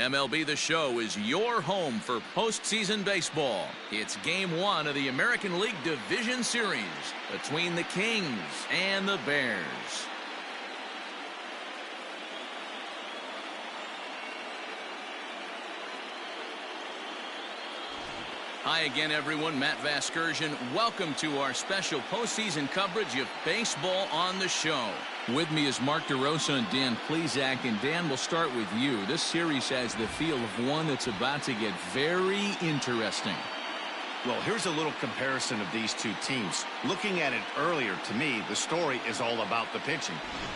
MLB The Show is your home for postseason baseball. It's Game 1 of the American League Division Series between the Kings and the Bears. Hi again, everyone. Matt Vasgersian. Welcome to our special postseason coverage of Baseball on the Show. With me is Mark DeRosa and Dan Plesac. And Dan, we'll start with you. This series has the feel of one that's about to get very interesting. Well, here's a little comparison of these two teams. Looking at it earlier, to me, the story is all about the pitching.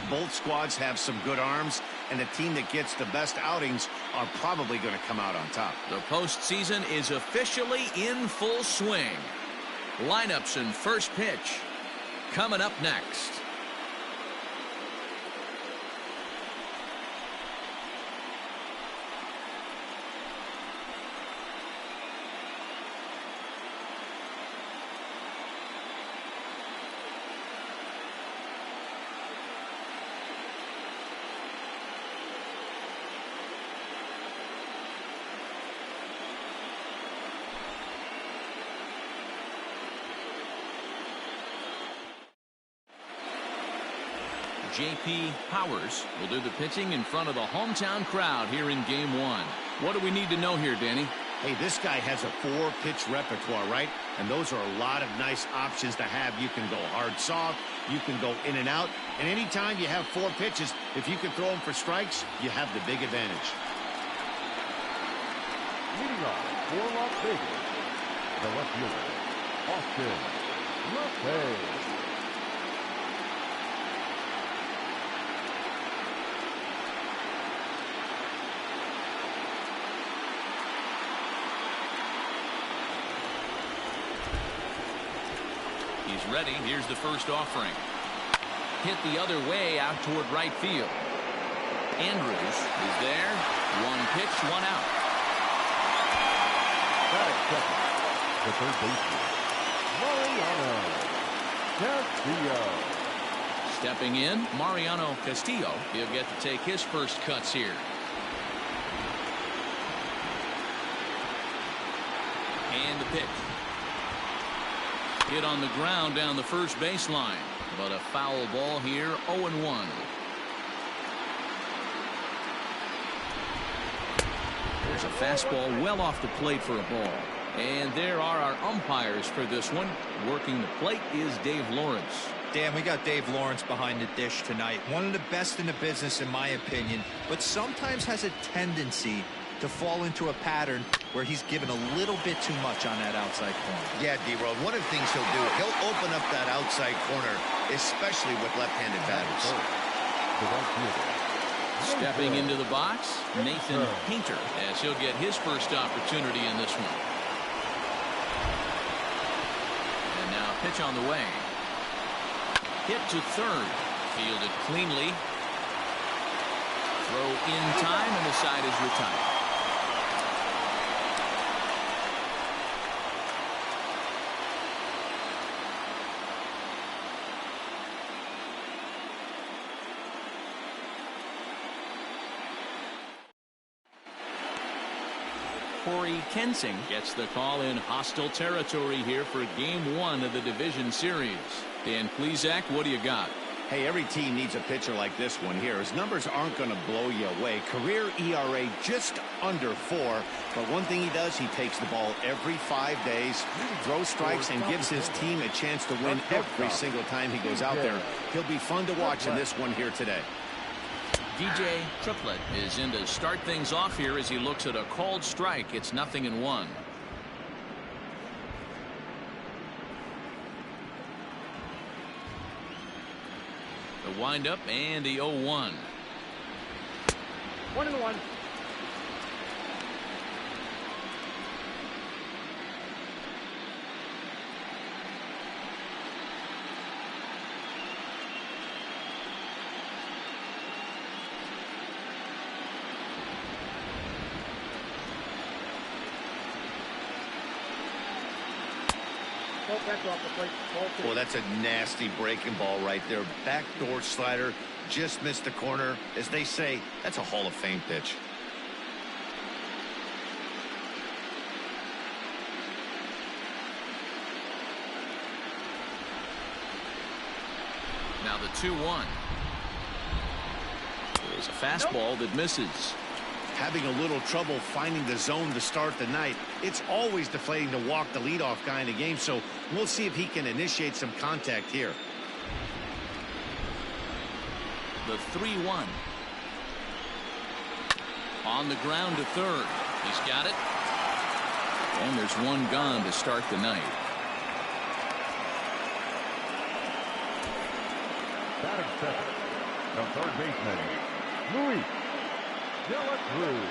Both squads have some good arms, and the team that gets the best outings are probably going to come out on top. The postseason is officially in full swing. Lineups and first pitch coming up next. J.P. Powers will do the pitching in front of the hometown crowd here in Game 1. What do we need to know here, Danny? Hey, this guy has a 4-pitch repertoire, right? And those are a lot of nice options to have. You can go hard, soft. You can go in and out. And anytime you have 4 pitches, if you can throw them for strikes, you have the big advantage. Leading off for Las Vegas, the left fielder, Austin Lopez. He's ready. Here's the first offering. Hit the other way out toward right field. Andrews is there. 1 pitch, 1 out. Batting second, the third baseman, Mariano Castillo. Stepping in, Mariano Castillo. He'll get to take his first cuts here. And the pitch. Hit on the ground down the first baseline, but a foul ball here, 0-1. There's a fastball well off the plate for a ball. And there are our umpires for this one. Working the plate is Dave Lawrence. Dan, we got Dave Lawrence behind the dish tonight. One of the best in the business, in my opinion, but sometimes has a tendency to fall into a pattern where he's given a little bit too much on that outside corner. Yeah, D-Road, one of the things he'll do, he'll open up that outside corner, especially with left-handed batters. Stepping into the box, Nathan Painter, as he'll get his first opportunity in this one. And now pitch on the way. Hit to third. Fielded cleanly. Throw in time, and the side is retired. Corey Kensing gets the call in hostile territory here for Game 1 of the Division Series. Dan Plesac, what do you got? Hey, every team needs a pitcher like this one here. His numbers aren't going to blow you away. Career ERA just under 4. But one thing he does, he takes the ball every 5 days, throws strikes, and gives his team a chance to win every single time he goes out there. He'll be fun to watch in this one here today. DJ Triplett is in to start things off here as he looks at a called strike. It's 0-1. The windup and the 0-1. 1-1. Well, that's a nasty breaking ball right there. Backdoor slider, just missed the corner. As they say, that's a Hall of Fame pitch. Now the 2-1. There's a fastball that misses. Having a little trouble finding the zone to start the night. It's always deflating to walk the leadoff guy in the game, so we'll see if he can initiate some contact here. The 3-1. On the ground to third. He's got it. And there's one gone to start the night. Batting second, the third baseman, Luis De La Cruz.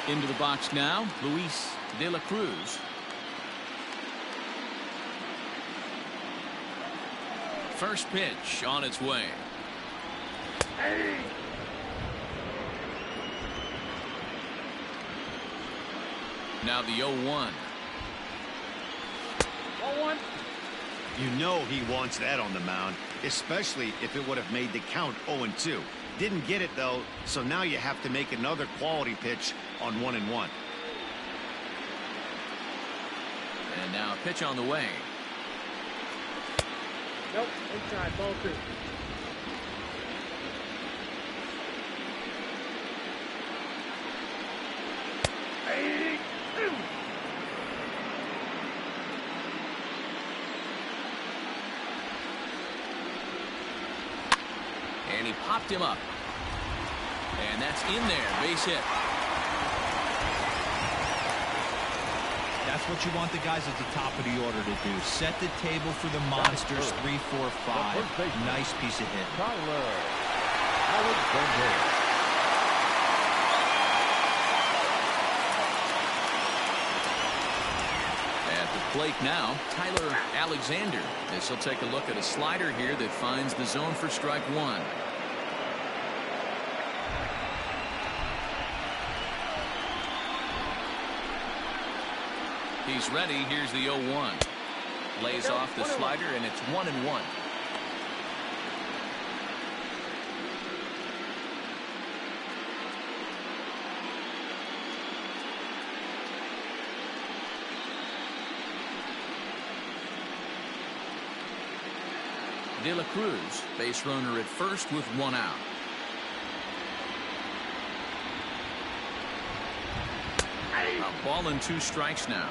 Into the box now, Luis De La Cruz. First pitch on its way. Now the 0-1. You know he wants that on the mound, especially if it would have made the count 0-2. Didn't get it, though, so now you have to make another quality pitch on 1-1. And now a pitch on the way. Nope, inside, ball 2. And he popped him up. And that's in there. Base hit. That's what you want the guys at the top of the order to do. Set the table for the monsters. 3, 4, 5. Nice piece of hit. Tyler Alexander. At the plate now, Tyler Alexander. This will take a look at a slider here that finds the zone for strike 1. He's ready. Here's the 0-1. Lays off the slider, and it's 1-1. De La Cruz, base runner at first with 1 out. A ball and 2 strikes now.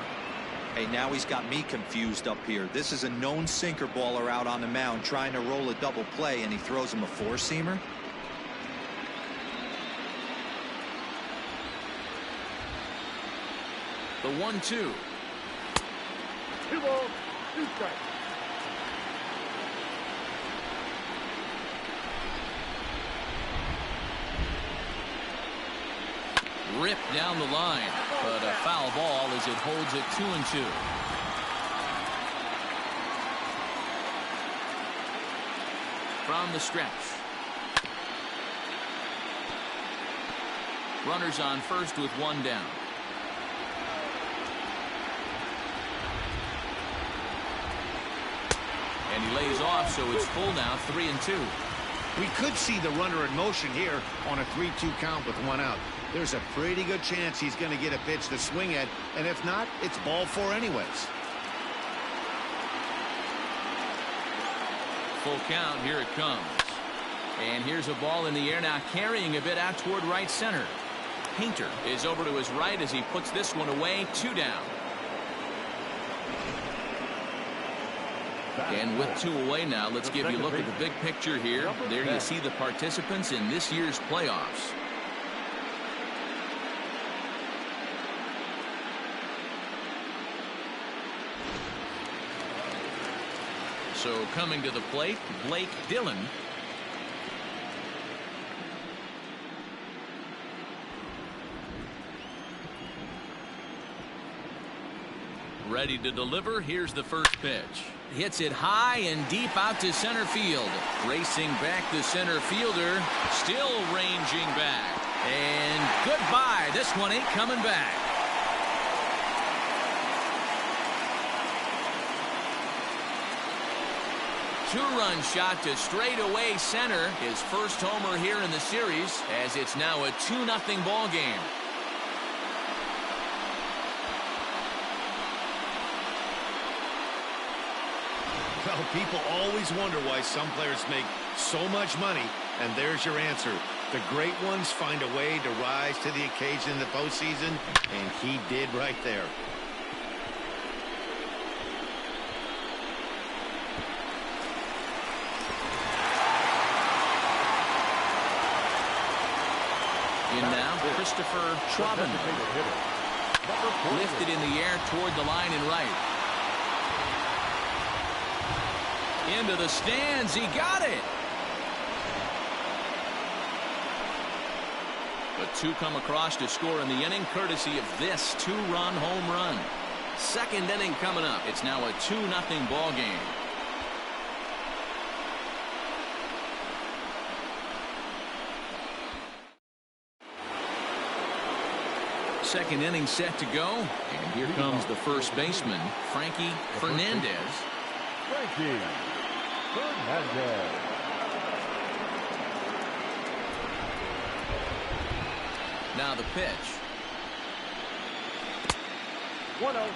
Hey, now he's got me confused up here. This is a known sinker baller out on the mound trying to roll a double play, and he throws him a 4-seamer. The 1-2. 2 balls, 2 strikes. Ripped down the line, but a foul ball as it holds it 2-2. From the stretch. Runners on first with 1 down. And he lays off, so it's full now, 3-2. We could see the runner in motion here on a 3-2 count with 1 out. There's a pretty good chance he's going to get a pitch to swing at, and if not, it's ball 4 anyways. Full count, here it comes. And here's a ball in the air now, carrying a bit out toward right center. Painter is over to his right as he puts this one away, 2 down. And with 2 away now, let's give you a look at the big picture here. There you see the participants in this year's playoffs. So coming to the plate, Blake Dillon. Ready to deliver. Here's the first pitch. Hits it high and deep out to center field. Racing back the center fielder. Still ranging back. And goodbye. This one ain't coming back. Two-run shot to straightaway center. His first homer here in the series, as it's now a 2-0 ball game. Well, people always wonder why some players make so much money, and there's your answer. The great ones find a way to rise to the occasion in the postseason, and he did right there. In now, Christopher Schwaben. Lifted in the air toward the line and right. Into the stands. He got it. But two come across to score in the inning, courtesy of this two-run home run. Second inning coming up. It's now a 2-0 ball game. Second inning set to go, and here comes the first baseman, Frankie Fernandez. Frankie Fernandez. Now the pitch. 1-0.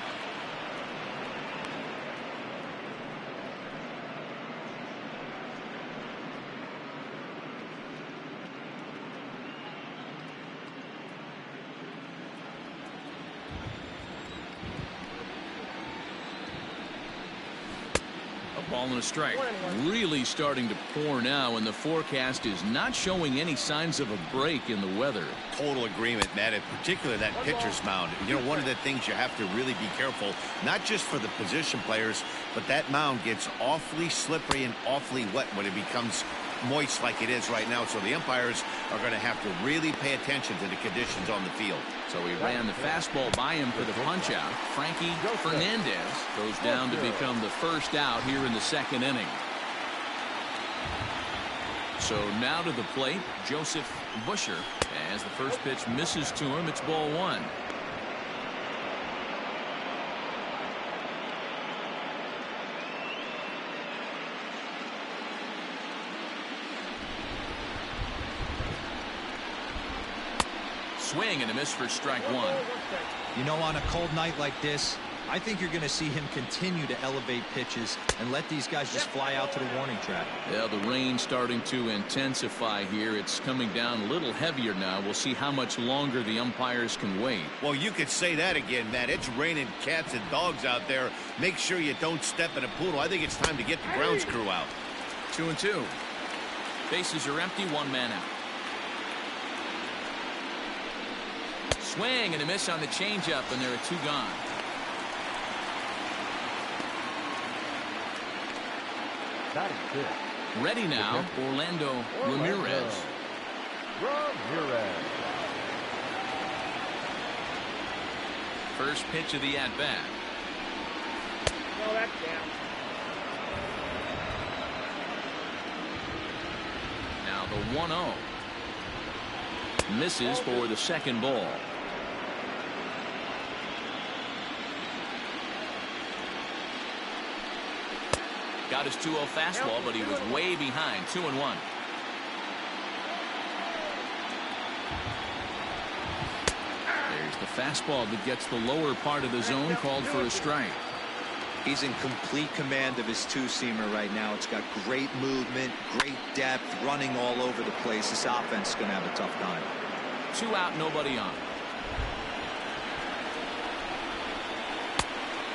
Ball and a strike. Really starting to pour now, and the forecast is not showing any signs of a break in the weather. Total agreement, Matt, in particular that pitcher's mound. You know, one of the things you have to really be careful, not just for the position players, but that mound gets awfully slippery and awfully wet when it becomes moist like it is right now. So the umpires are going to have to really pay attention to the conditions on the field. So he ran the fastball by him for the punch out. Frankie Fernandez goes down to become the first out here in the second inning. So now to the plate, Joseph Busher. As the first pitch misses to him, it's ball one. Swing and a miss for strike one. You know, on a cold night like this, I think you're going to see him continue to elevate pitches and let these guys just fly out to the warning track. Yeah, the rain starting to intensify here. It's coming down a little heavier now. We'll see how much longer the umpires can wait. Well, you could say that again, Matt. It's raining cats and dogs out there. Make sure you don't step in a poodle. I think it's time to get the grounds crew out. 2-2. Bases are empty, one man out. Swing and a miss on the changeup, and there are two gone. Ready now, Orlando Ramirez. First pitch of the at-bat. No, that's down. Now the 1-0. Misses for the second ball. Got his 2-0 fastball, but he was way behind. 2-1. There's the fastball that gets the lower part of the zone, called for a strike. He's in complete command of his two-seamer right now. It's got great movement, great depth, running all over the place. This offense is going to have a tough time. 2 out, nobody on.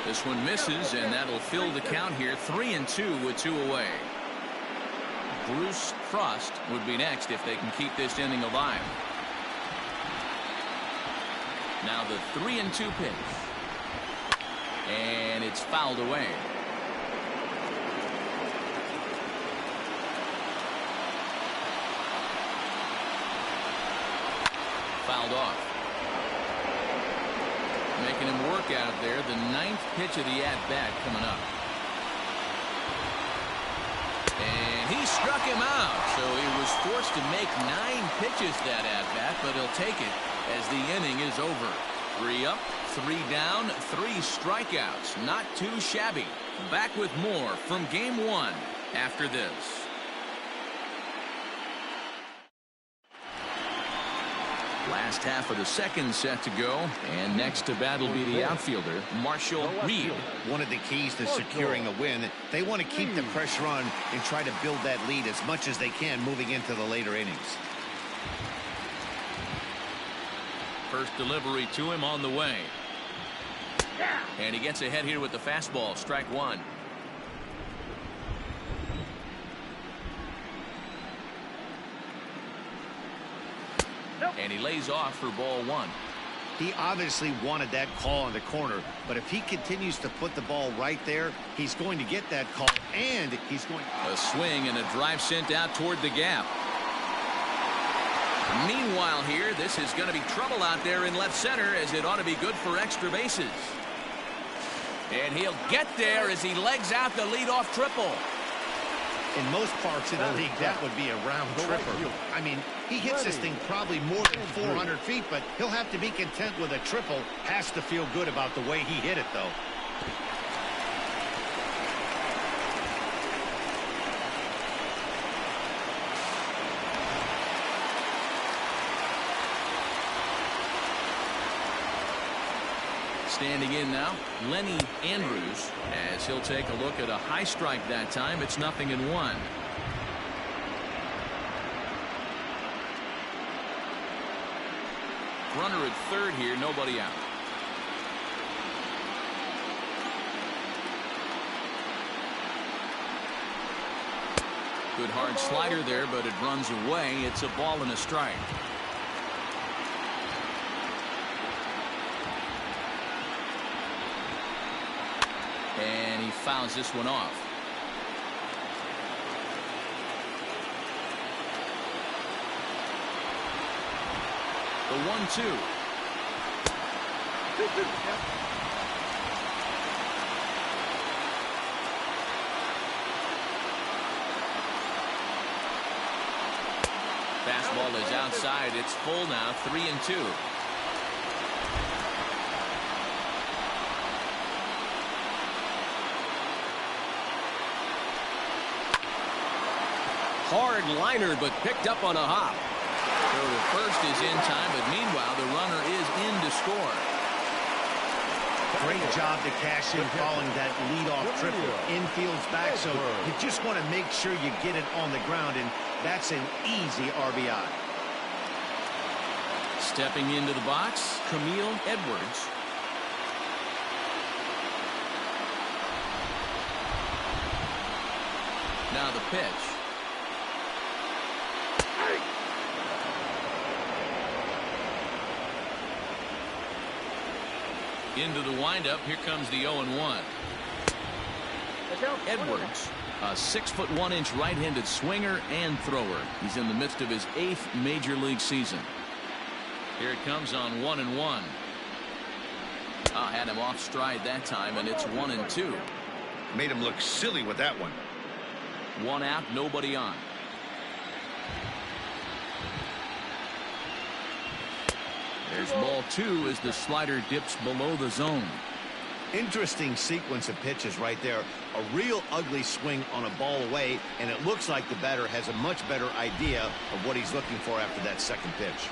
This one misses, and that'll fill the count here. 3-2 with 2 away. Bruce Frost would be next if they can keep this inning alive. Now the 3-2 pitch. And it's fouled away. Fouled off. Making him work out there. The 9th pitch of the at-bat coming up. And he struck him out. So he was forced to make 9 pitches that at-bat, but he'll take it as the inning is over. 3 up, 3 down, 3 strikeouts. Not too shabby. Back with more from Game 1 after this. Last half of the second set to go, and next to bat will be the outfielder, Marshall Reed. One of the keys to securing a win, they want to keep the pressure on and try to build that lead as much as they can moving into the later innings. First delivery to him on the way. And he gets ahead here with the fastball, strike one. And he lays off for ball one. He obviously wanted that call on the corner, but if he continues to put the ball right there, he's going to get that call, and he's going a swing and a drive sent out toward the gap. Meanwhile here, this is going to be trouble out there in left center, as it ought to be good for extra bases. And he'll get there as he legs out the leadoff triple. In most parts of the league, that would be a round tripper. I mean, he hits this thing probably more than 400 feet, but he'll have to be content with a triple. Has to feel good about the way he hit it, though. Standing in now, Lenny Andrews, as he'll take a look at a high strike that time. It's 0-1. Runner at third here, nobody out. Good hard slider there, but it runs away. It's a ball and a strike. And he fouls this one off. The 1-2. Fastball is outside. It's full now, 3-2. Hard liner, but picked up on a hop. So the first is in time, but meanwhile the runner is in to score. Great job to cash in following that leadoff triple. Infield's back, so you just want to make sure you get it on the ground, and that's an easy RBI. Stepping into the box, Camille Edwards. Now the pitch. Into the windup. Here comes the 0-1. Edwards, a 6'1" right-handed swinger and thrower. He's in the midst of his 8th major league season. Here it comes on 1-1. Had him off stride that time, and it's 1-2. Made him look silly with that one. One out, nobody on. There's ball two as the slider dips below the zone. Interesting sequence of pitches right there. A real ugly swing on a ball away, and it looks like the batter has a much better idea of what he's looking for after that second pitch.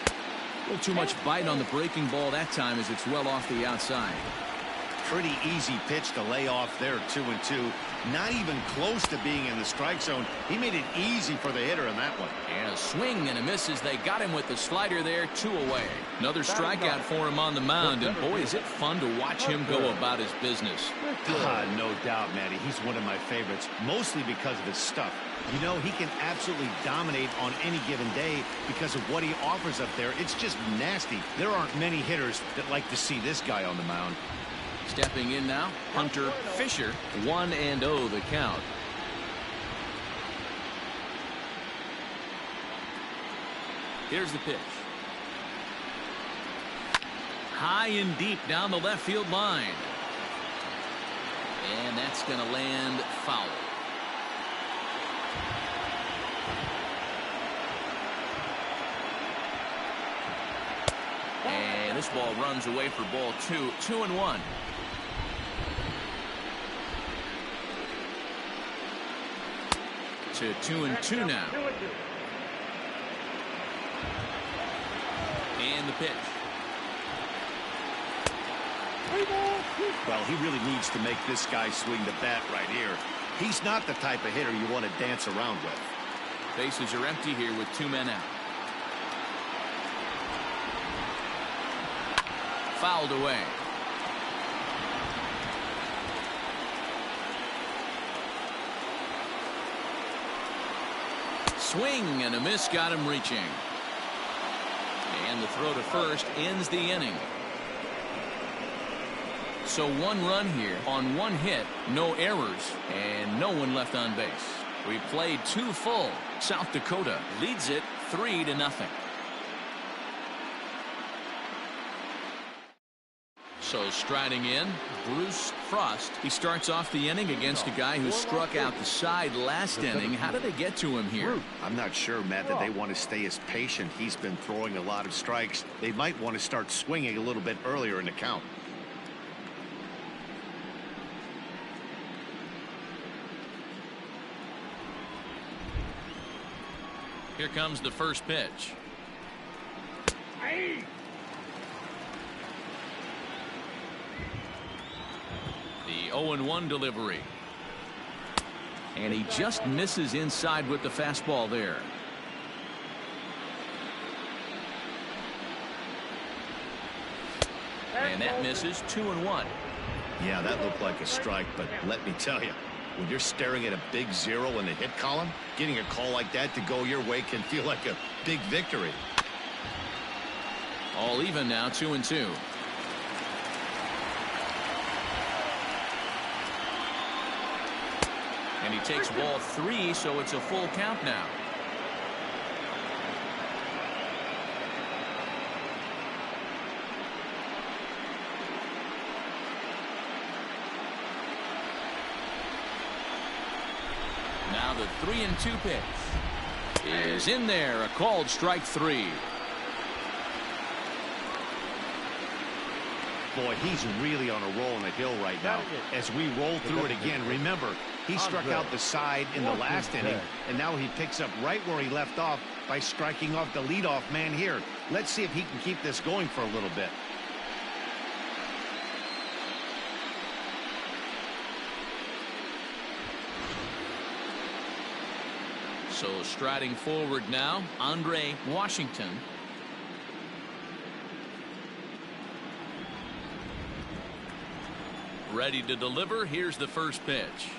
A little too much bite on the breaking ball that time as it's well off the outside. Pretty easy pitch to lay off there, 2-2. Not even close to being in the strike zone. He made it easy for the hitter in that one. And a swing and a miss as they got him with the slider there, 2 away. Another strikeout for him on the mound, and boy, is it fun to watch him go about his business. No doubt, Matty. He's one of my favorites, mostly because of his stuff. You know, he can absolutely dominate on any given day because of what he offers up there. It's just nasty. There aren't many hitters that like to see this guy on the mound. Stepping in now, Hunter Fisher, 1-0 the count. Here's the pitch. High and deep down the left field line. And that's going to land foul. And this ball runs away for ball 2, 2-1. To 2-2 now. And the pitch. Well, he really needs to make this guy swing the bat right here. He's not the type of hitter you want to dance around with. Bases are empty here with 2 men out. Fouled away. Swing and a miss got him reaching. And the throw to first ends the inning. So 1 run here on 1 hit, no errors, and no one left on base. We played 2 full. South Dakota leads it 3-0. So striding in, Bruce Frost. He starts off the inning against a guy who struck out the side last inning. How did they get to him here? I'm not sure, Matt, that they want to stay as patient. He's been throwing a lot of strikes. They might want to start swinging a little bit earlier in the count. Here comes the first pitch. The 0-1 delivery. And he just misses inside with the fastball there. And that misses 2-1. Yeah, that looked like a strike, but let me tell you, when you're staring at a big 0 in the hit column, getting a call like that to go your way can feel like a big victory. All even now, 2-2. And he takes ball 3, so it's a full count now. Now the 3-2 pitch is in there, a called strike 3. Boy, he's really on a roll on the hill right now. As we roll through it again, remember, he struck out the side in the last inning, and now he picks up right where he left off by striking off the leadoff man here. Let's see if he can keep this going for a little bit. So striding forward now, Andre Washington. Ready to deliver. Here's the first pitch.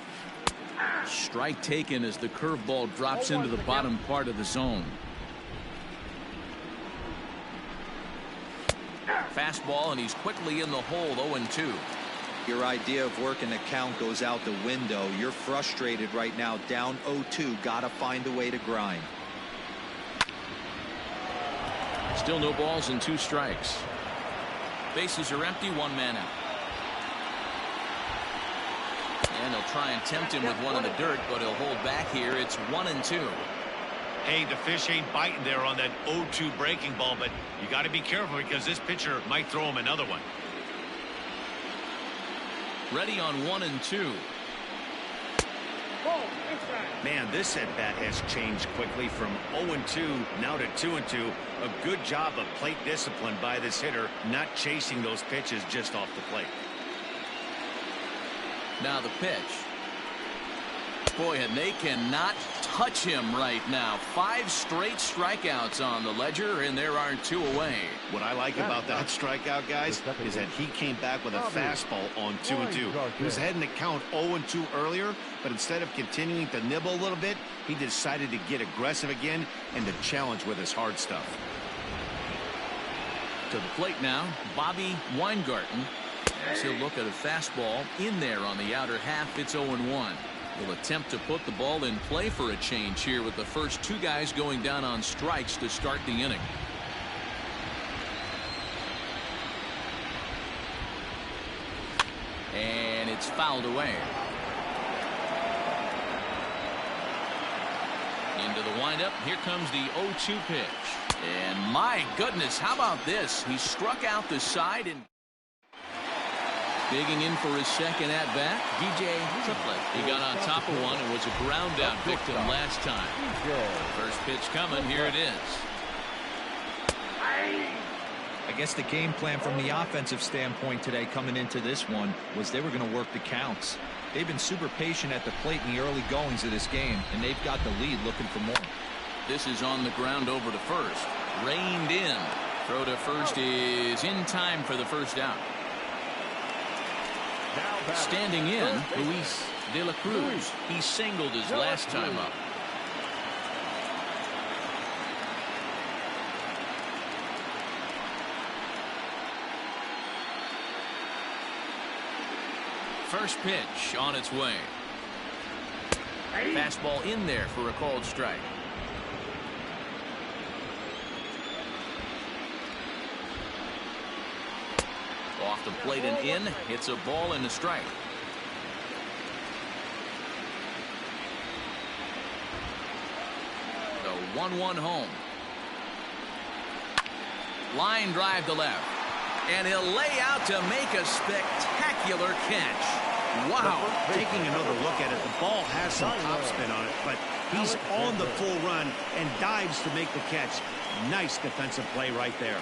Strike taken as the curveball drops into the bottom part of the zone. Fastball, and he's quickly in the hole. 0-2. Your idea of working the count goes out the window. You're frustrated right now, down 0-2. Gotta find a way to grind. Still no balls and 2 strikes. Bases are empty, 1 man out. And they'll try and tempt him with one in the dirt, but he'll hold back here. It's 1-2. Hey, the fish ain't biting there on that 0-2 breaking ball, but you got to be careful because this pitcher might throw him another one. Ready on 1-2. Man, this at-bat has changed quickly from 0-2 now to 2-2. A good job of plate discipline by this hitter, not chasing those pitches just off the plate. Now the pitch. Boy, and they cannot touch him right now. 5 straight strikeouts on the ledger, and there are 2 away. What I like about that strikeout, guys, is that he came back with a fastball on 2-2. He was ahead in the count 0-2 earlier, but instead of continuing to nibble a little bit, he decided to get aggressive again and to challenge with his hard stuff. To the plate now, Bobby Weingarten. As he'll look at a fastball in there on the outer half. It's 0-1. He'll attempt to put the ball in play for a change here with the first 2 guys going down on strikes to start the inning. And it's fouled away. Into the windup. Here comes the 0-2 pitch. And my goodness, how about this? He struck out the side and digging in for his second at-bat, DJ Triplett. He got on top of one and was a ground-out victim last time. First pitch coming. Here it is. I guess the game plan from the offensive standpoint today coming into this one was they were going to work the counts. They've been super patient at the plate in the early goings of this game, and they've got the lead looking for more. This is on the ground over to first. Reined in. Throw to first is in time for the first out. Standing in, Luis De La Cruz. He singled his last time up. First pitch on its way. Fastball in there for a called strike. Off the plate and in. It's a ball and a strike. The 1-1 home. Line drive to left. And he'll lay out to make a spectacular catch. Wow. Taking another look at it, the ball has some topspin on it, but he's on the full run and dives to make the catch. Nice defensive play right there.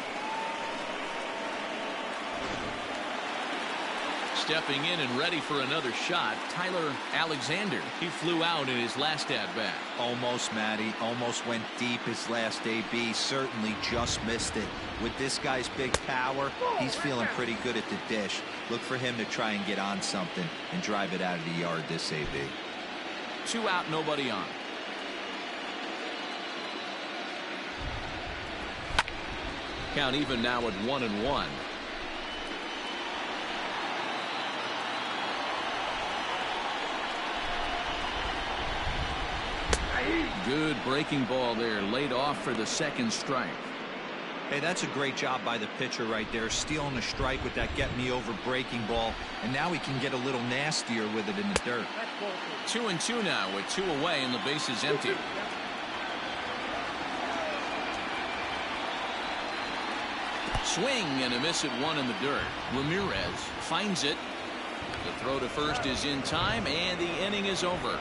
Stepping in and ready for another shot, Tyler Alexander. He flew out in his last at-bat. Almost, Matty. Almost went deep his last AB. Certainly just missed it. With this guy's big power, he's feeling pretty good at the dish. Look for him to try and get on something and drive it out of the yard this AB. 2 out, nobody on. Count even now at 1-1. Good breaking ball there, laid off for the second strike. Hey, that's a great job by the pitcher right there, stealing a strike with that get-me-over breaking ball, and now he can get a little nastier with it in the dirt. 2-2 now with 2 away and the base is empty. Swing and a miss at 1 in the dirt. Ramirez finds it. The throw to first is in time, and the inning is over.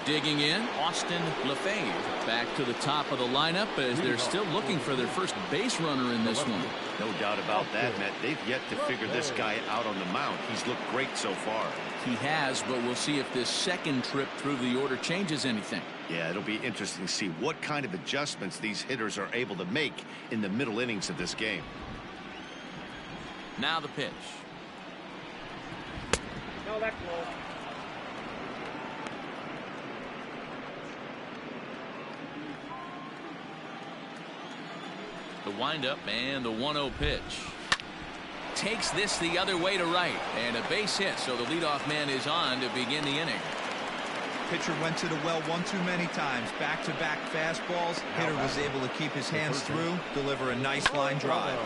Digging in, Austin Lefebvre back to the top of the lineup as they're still looking for their first base runner in this one. No doubt about that, Matt. They've yet to figure this guy out on the mound. He's looked great so far. He has, but we'll see if this second trip through the order changes anything. Yeah, it'll be interesting to see what kind of adjustments these hitters are able to make in the middle innings of this game. Now the pitch. No, that's low. The windup and the 1-0 pitch. Takes this the other way to right, and a base hit, so the leadoff man is on to begin the inning. Pitcher went to the well one too many times. Back-to-back fastballs. Hitter was able to keep his hands through, deliver a nice line drive.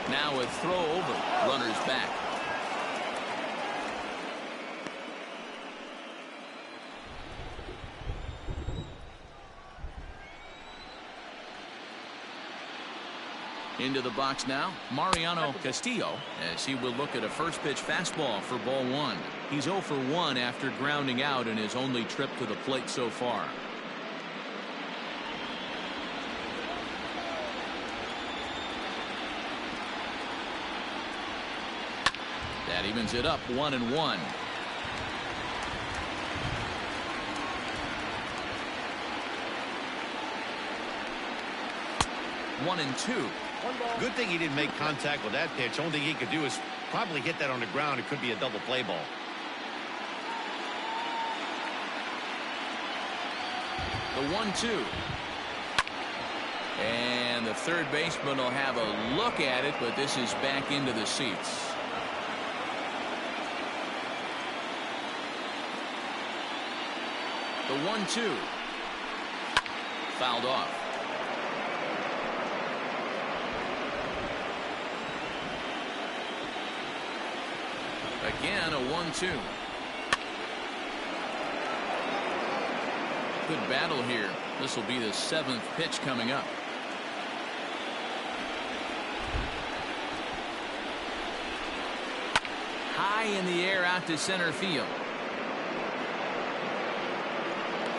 Now a throw over. Runners back. Into the box now, Mariano Castillo, as he will look at a first pitch fastball for ball 1. He's 0 for 1 after grounding out in his only trip to the plate so far. That evens it up 1-1. One and 2. Good thing he didn't make contact with that pitch. Only thing he could do is probably hit that on the ground. It could be a double play ball. The 1-2. And the third baseman will have a look at it, but this is back into the seats. The 1-2. Fouled off. Again, a 1-2. Good battle here. This will be the 7th pitch coming up. High in the air out to center field.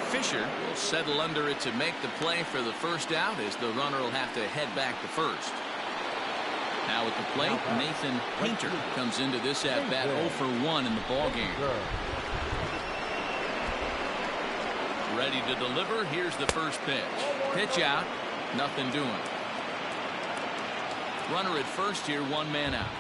Fisher will settle under it to make the play for the first out, as the runner will have to head back to first. Now at the plate, Nathan Painter comes into this at bat 0 for 1 in the ball game. Ready to deliver. Here's the first pitch. Pitch out. Nothing doing. Runner at first here, 1 man out.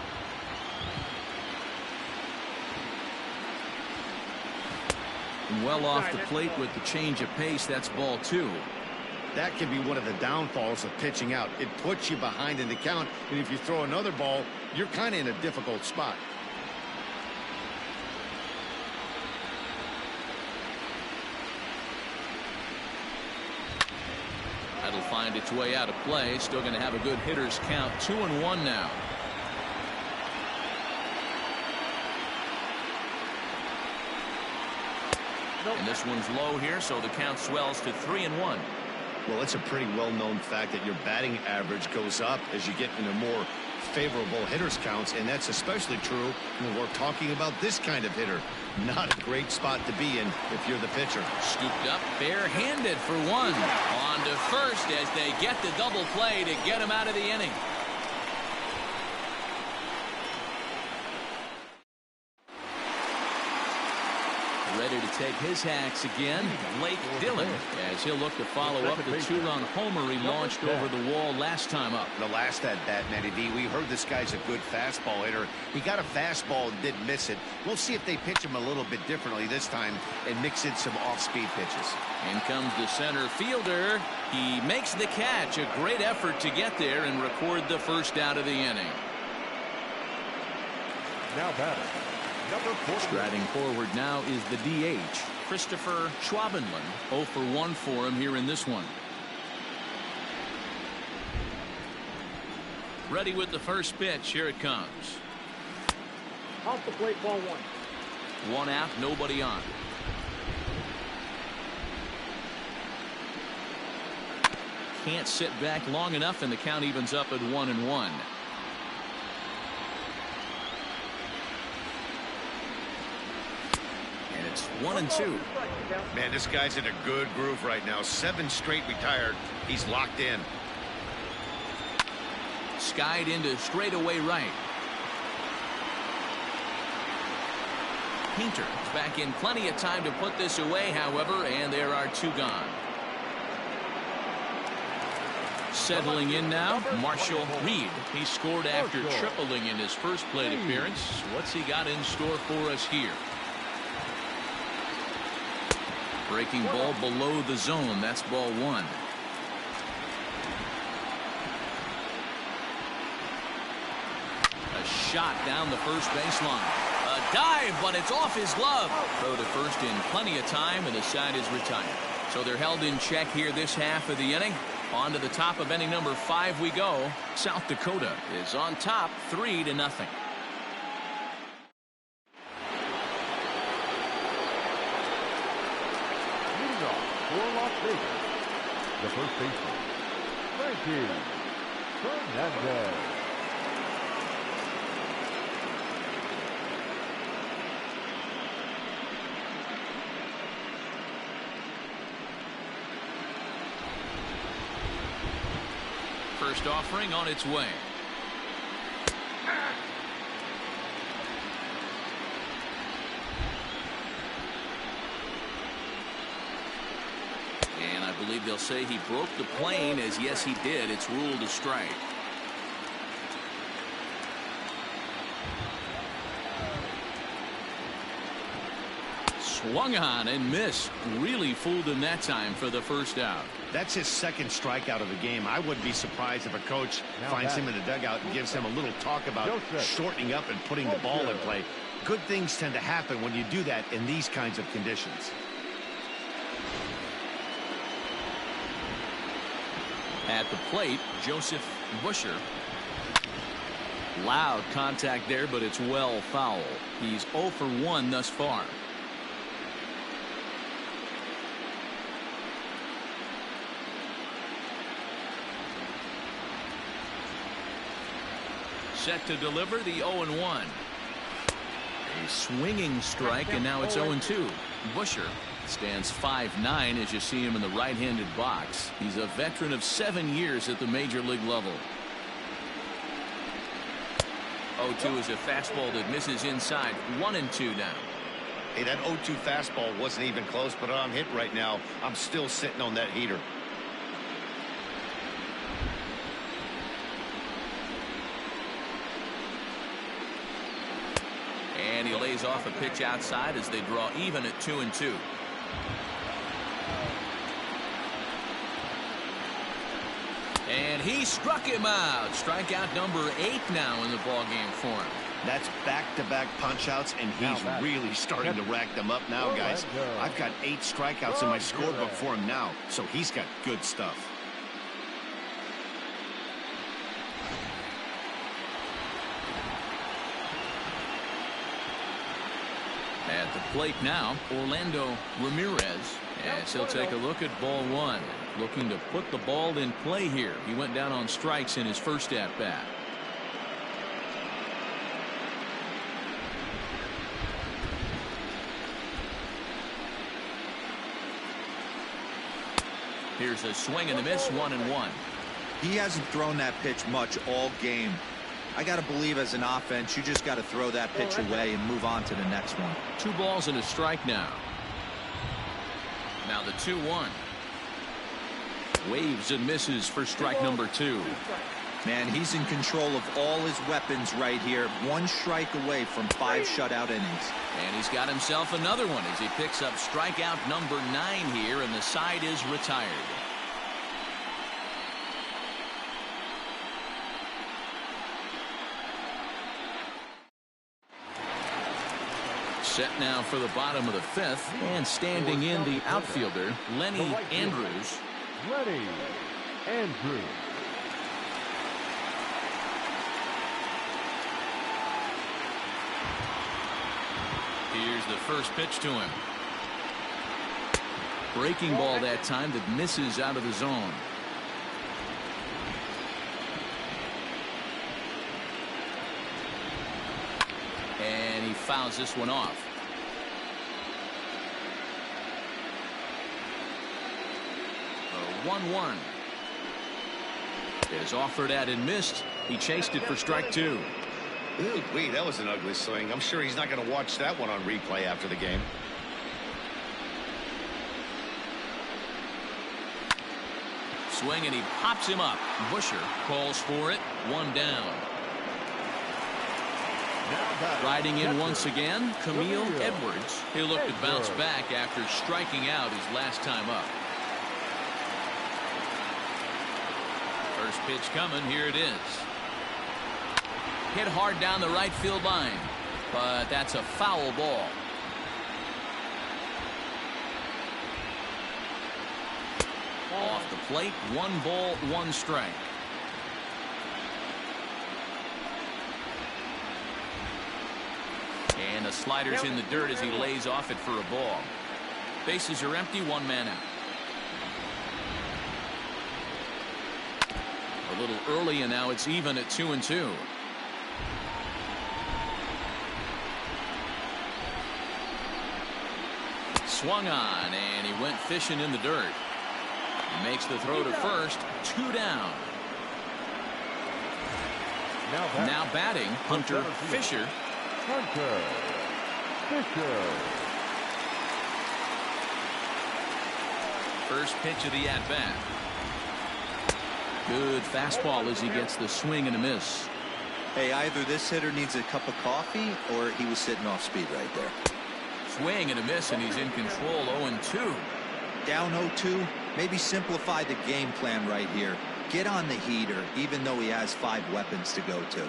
Well off the plate with the change of pace. That's ball 2. That can be one of the downfalls of pitching out. It puts you behind in the count, and if you throw another ball, you're kind of in a difficult spot. That'll find its way out of play. Still going to have a good hitter's count. 2-1 now. And this one's low here, so the count swells to 3-1. Well, it's a pretty well-known fact that your batting average goes up as you get into more favorable hitters counts, and that's especially true when we're talking about this kind of hitter. Not a great spot to be in if you're the pitcher. Scooped up barehanded for 1. On to first as they get the double play to get him out of the inning. Ready to take his hacks again, Blake Dillon, as he'll look to follow up the 2-run homer he launched over the wall last time up. The last at bat, Matty D, we heard this guy's a good fastball hitter. He got a fastball and didn't miss it. We'll see if they pitch him a little bit differently this time and mix in some off-speed pitches. In comes the center fielder. He makes the catch. A great effort to get there and record the first out of the inning. Now batter, number 4. Striding forward now is the DH, Christopher Schwabenland. 0 for 1 for him here in this one. Ready with the first pitch. Here it comes. Off the plate, ball 1. 1 out, nobody on. Can't sit back long enough, and the count evens up at 1-1. It's 1-2. Man, this guy's in a good groove right now. 7 straight retired. He's locked in. Skied into straightaway right. Painter is back in plenty of time to put this away, however, and there are 2 gone. Settling in now, Marshall Reed. He scored after tripling in his first plate appearance. What's he got in store for us here? Breaking ball below the zone. That's ball 1. A shot down the first baseline. A dive, but it's off his glove. Throw to first in plenty of time, and the side is retired. So they're held in check here this half of the inning. On to the top of inning number 5 we go. South Dakota is on top 3-0. Leading off for Las Vegas, the first baseman, Frankie Fernandez. First offering on its way. And I believe they'll say he broke the plane, as yes he did. It's ruled a strike. Swung on and missed. Really fooled him that time for the first out. That's his second strikeout of the game. I wouldn't be surprised if a coach finds him in the dugout and gives him a little talk about shortening up and putting the ball in play. Good things tend to happen when you do that in these kinds of conditions. At the plate, Joseph Busher. Loud contact there, but it's well foul. He's 0 for 1 thus far. set to deliver the 0-1. A swinging strike, and now it's 0-2. Busher stands 5'9" as you see him in the right-handed box. He's a veteran of 7 years at the major league level. 0-2 is a fastball that misses inside. 1-2 now. Hey, that 0-2 fastball wasn't even close, but I'm hit right now. I'm still sitting on that heater. And he lays off a pitch outside as they draw even at 2-2. And he struck him out. Strikeout number 8 now in the ballgame for him. That's back-to-back punch-outs, and he's really starting to rack them up now, guys. I've got 8 strikeouts in my scorebook for him now, so he's got good stuff. At the plate now, Orlando Ramirez, as he'll take a look at ball 1. Looking to put the ball in play here. He went down on strikes in his first at-bat. Here's a swing and a miss, 1-1. He hasn't thrown that pitch much all game. I got to believe as an offense, you just got to throw that pitch away and move on to the next one. 2 balls and a strike now. Now the 2-1. Waves and misses for strike number 2. Man, he's in control of all his weapons right here. 1 strike away from 5 shutout innings. And he's got himself another one as he picks up strikeout number 9 here, and the side is retired. Set now for the bottom of the 5th, and standing in the outfielder, Lenny Andrews. Lenny Andrews. Here's the first pitch to him. Breaking ball that time that misses out of the zone. And he fouls this one off. A 1-1. Is offered at and missed. He chased it for strike 2. Wait, that was an ugly swing. I'm sure he's not going to watch that one on replay after the game. Swing, and he pops him up. Busher calls for it. 1 down. Riding in once again, Camille Edwards. He'll look to bounce back after striking out his last time up. First pitch coming. Here it is. Hit hard down the right field line, but that's a foul ball. Off the plate, 1 ball, 1 strike. And the slider's in the dirt as he lays off it for a ball. Bases are empty, 1 man out. A little early, and now it's even at 2-2. Swung on, and he went fishing in the dirt. He makes the throw to first. 2 down. Now batting, Hunter Fisher. Hunter Fisher. First pitch of the at-bat. Good fastball as he gets the swing and a miss. Hey, either this hitter needs a cup of coffee or he was sitting off speed right there. Swing and a miss, and he's in control. 0-2. Down 0-2. Maybe simplify the game plan right here. Get on the heater, even though he has 5 weapons to go to.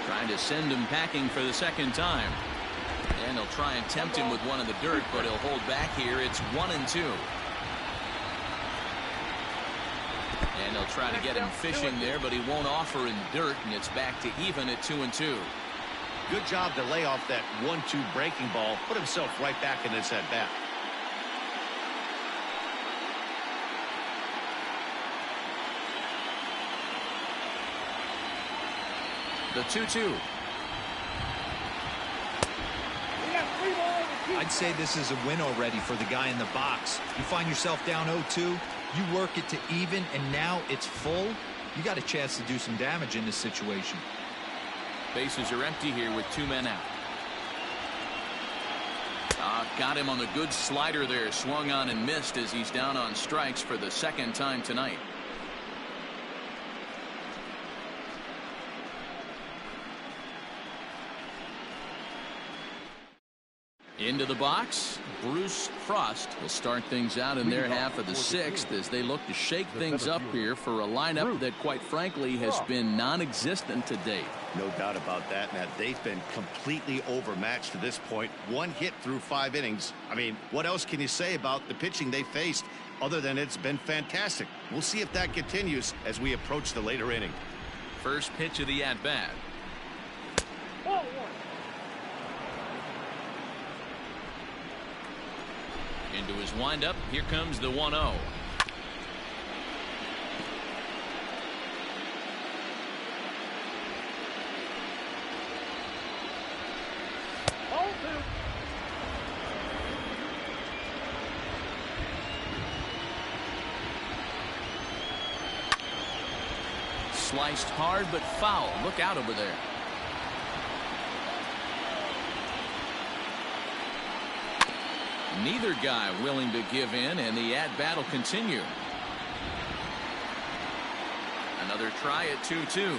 Trying to send him packing for the second time. And they'll try and tempt him with one in the dirt, but he'll hold back here. It's 1-2. And they'll try to get him fishing there, but he won't offer in dirt, and it's back to even at 2-2. Good job to lay off that 1-2 breaking ball. Put himself right back in this at-bat. The 2-2. I'd say this is a win already for the guy in the box. You find yourself down 0-2, you work it to even, and now it's full. You got a chance to do some damage in this situation. Bases are empty here with 2 men out. Got him on the good slider there. Swung on and missed as he's down on strikes for the 2nd time tonight. Into the box, Bruce Frost will start things out in their half of the 6th as they look to shake things up here for a lineup that, quite frankly, has been non-existent to date. No doubt about that, Matt. They've been completely overmatched to this point. 1 hit through 5 innings. I mean, what else can you say about the pitching they faced other than it's been fantastic? We'll see if that continues as we approach the later inning. First pitch of the at-bat. Into his windup. Here comes the 1-0. Sliced hard but foul. Look out over there. Neither guy willing to give in, and the at-bat will continue. Another try at 2-2.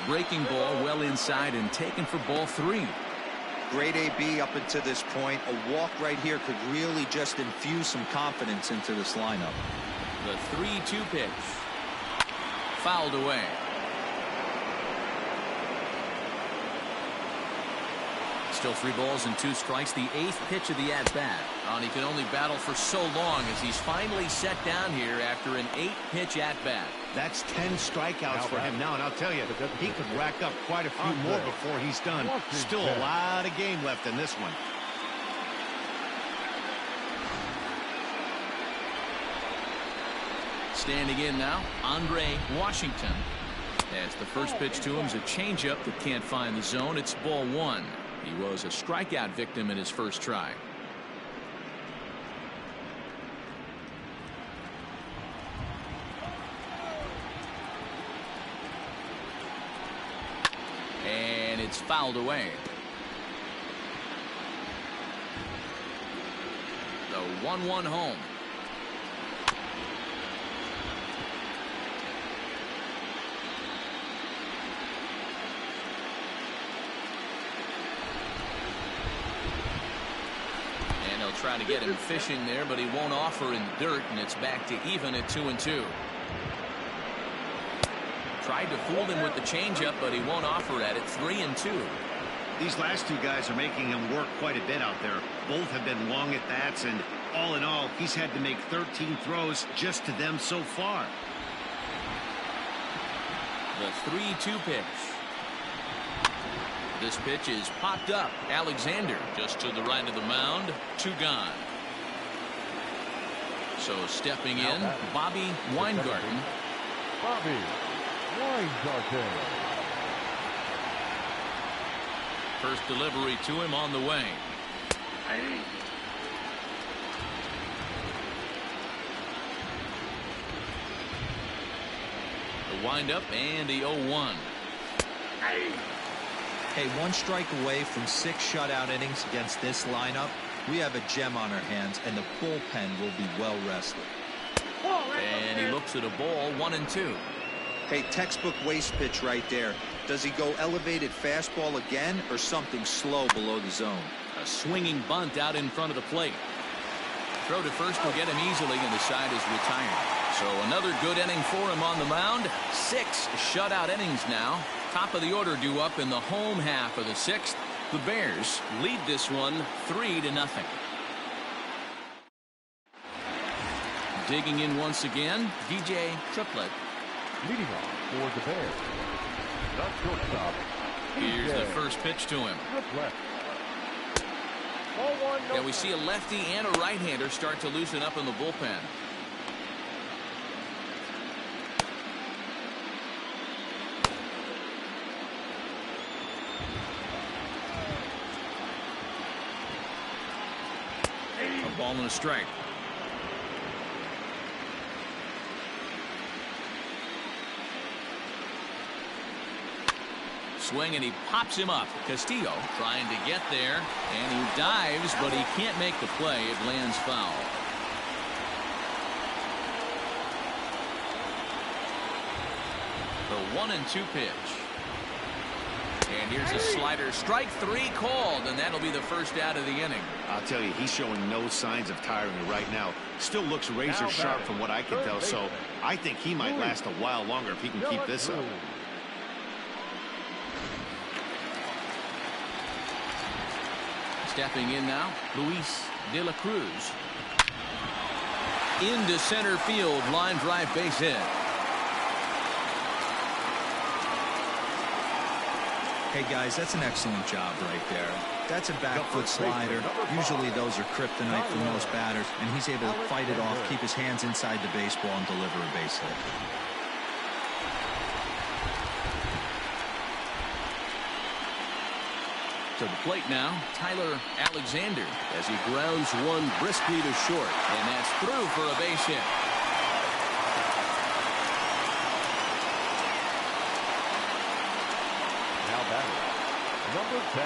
Breaking ball well inside and taken for ball 3. Great AB up until this point. A walk right here could really just infuse some confidence into this lineup. The 3-2 pitch. Fouled away. Still 3 balls and 2 strikes. The 8th pitch of the at-bat. And he can only battle for so long as he's finally set down here after an 8-pitch at-bat. That's 10 strikeouts for him now, and I'll tell you, he could rack up quite a few more before he's done. Still a lot of game left in this one. Standing in now, Andre Washington. As the first pitch to him is a changeup that can't find the zone. It's ball 1. He was a strikeout victim in his first try. And it's fouled away. The 1-1 home. Try to get him fishing there, but he won't offer in the dirt, and it's back to even at 2-2. Tried to fool him with the changeup, but he won't offer at it. 3-2. These last 2 guys are making him work quite a bit out there. Both have been long at bats, and all in all, he's had to make 13 throws just to them so far. The 3-2 pitch. This pitch is popped up. Alexander just to the right of the mound. 2 gone. So stepping in, Bobby Weingarten. Bobby Weingarten. First delivery to him on the way. The windup and the 0-1. Hey, 1 strike away from 6 shutout innings against this lineup. We have a gem on our hands, and the bullpen will be well rested. And he looks at a ball. 1-2. Hey, textbook waste pitch right there. Does he go elevated fastball again or something slow below the zone? A swinging bunt out in front of the plate. Throw to first will get him easily, and the side is retired. So another good inning for him on the mound. 6 shutout innings now. Top of the order due up in the home half of the 6th. The Bears lead this one 3-0. Digging in once again, DJ Triplett. Leading off for the Bears, the shortstop. Here's the first pitch to him. Triplett. And we see a lefty and a right-hander start to loosen up in the bullpen. ball and a strike. Swing, and he pops him up. Castillo trying to get there, and he dives, but he can't make the play. It lands foul. The 1-2 pitch. And here's a slider. Strike 3 called, and that'll be the first out of the inning. I'll tell you, he's showing no signs of tiring right now. Still looks razor sharp from what I can tell, so I think he might last a while longer if he can keep this up. Stepping in now, Luis De La Cruz. Into center field, line drive, base hit. Hey guys, that's an excellent job right there. That's a back foot slider. Usually those are kryptonite for most batters, and he's able to fight it off, keep his hands inside the baseball, and deliver a base hit. To the plate now, Tyler Alexander, as he grounds one briskly to short, and that's through for a base hit. Now batting, number 10.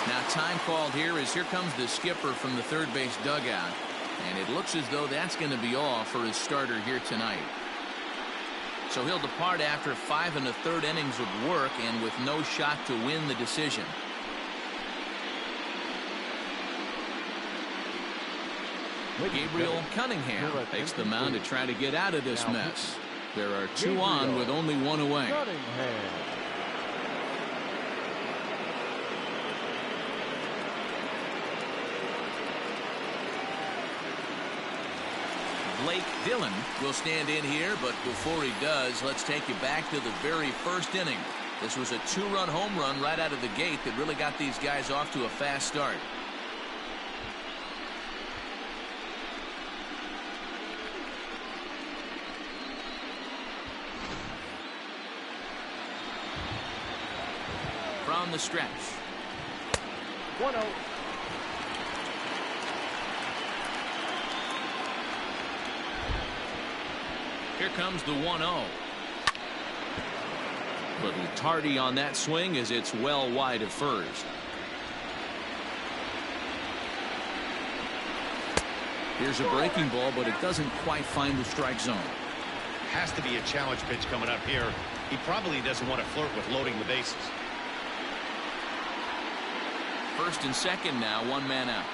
Now time called here as here comes the skipper from the third base dugout, and it looks as though that's going to be all for his starter here tonight. So he'll depart after 5 1/3 innings of work and with no shot to win the decision. Gabriel Cunningham takes the mound to try to get out of this mess. There are 2 on with only 1 away. Blake Dillon will stand in here, but before he does, let's take you back to the very first inning. This was a 2-run home run right out of the gate that really got these guys off to a fast start. From the stretch. 1-0. Here comes the 1-0. Little tardy on that swing as it's well wide of first. Here's a breaking ball, but it doesn't quite find the strike zone. Has to be a challenge pitch coming up here. He probably doesn't want to flirt with loading the bases. First and second now, 1 man out.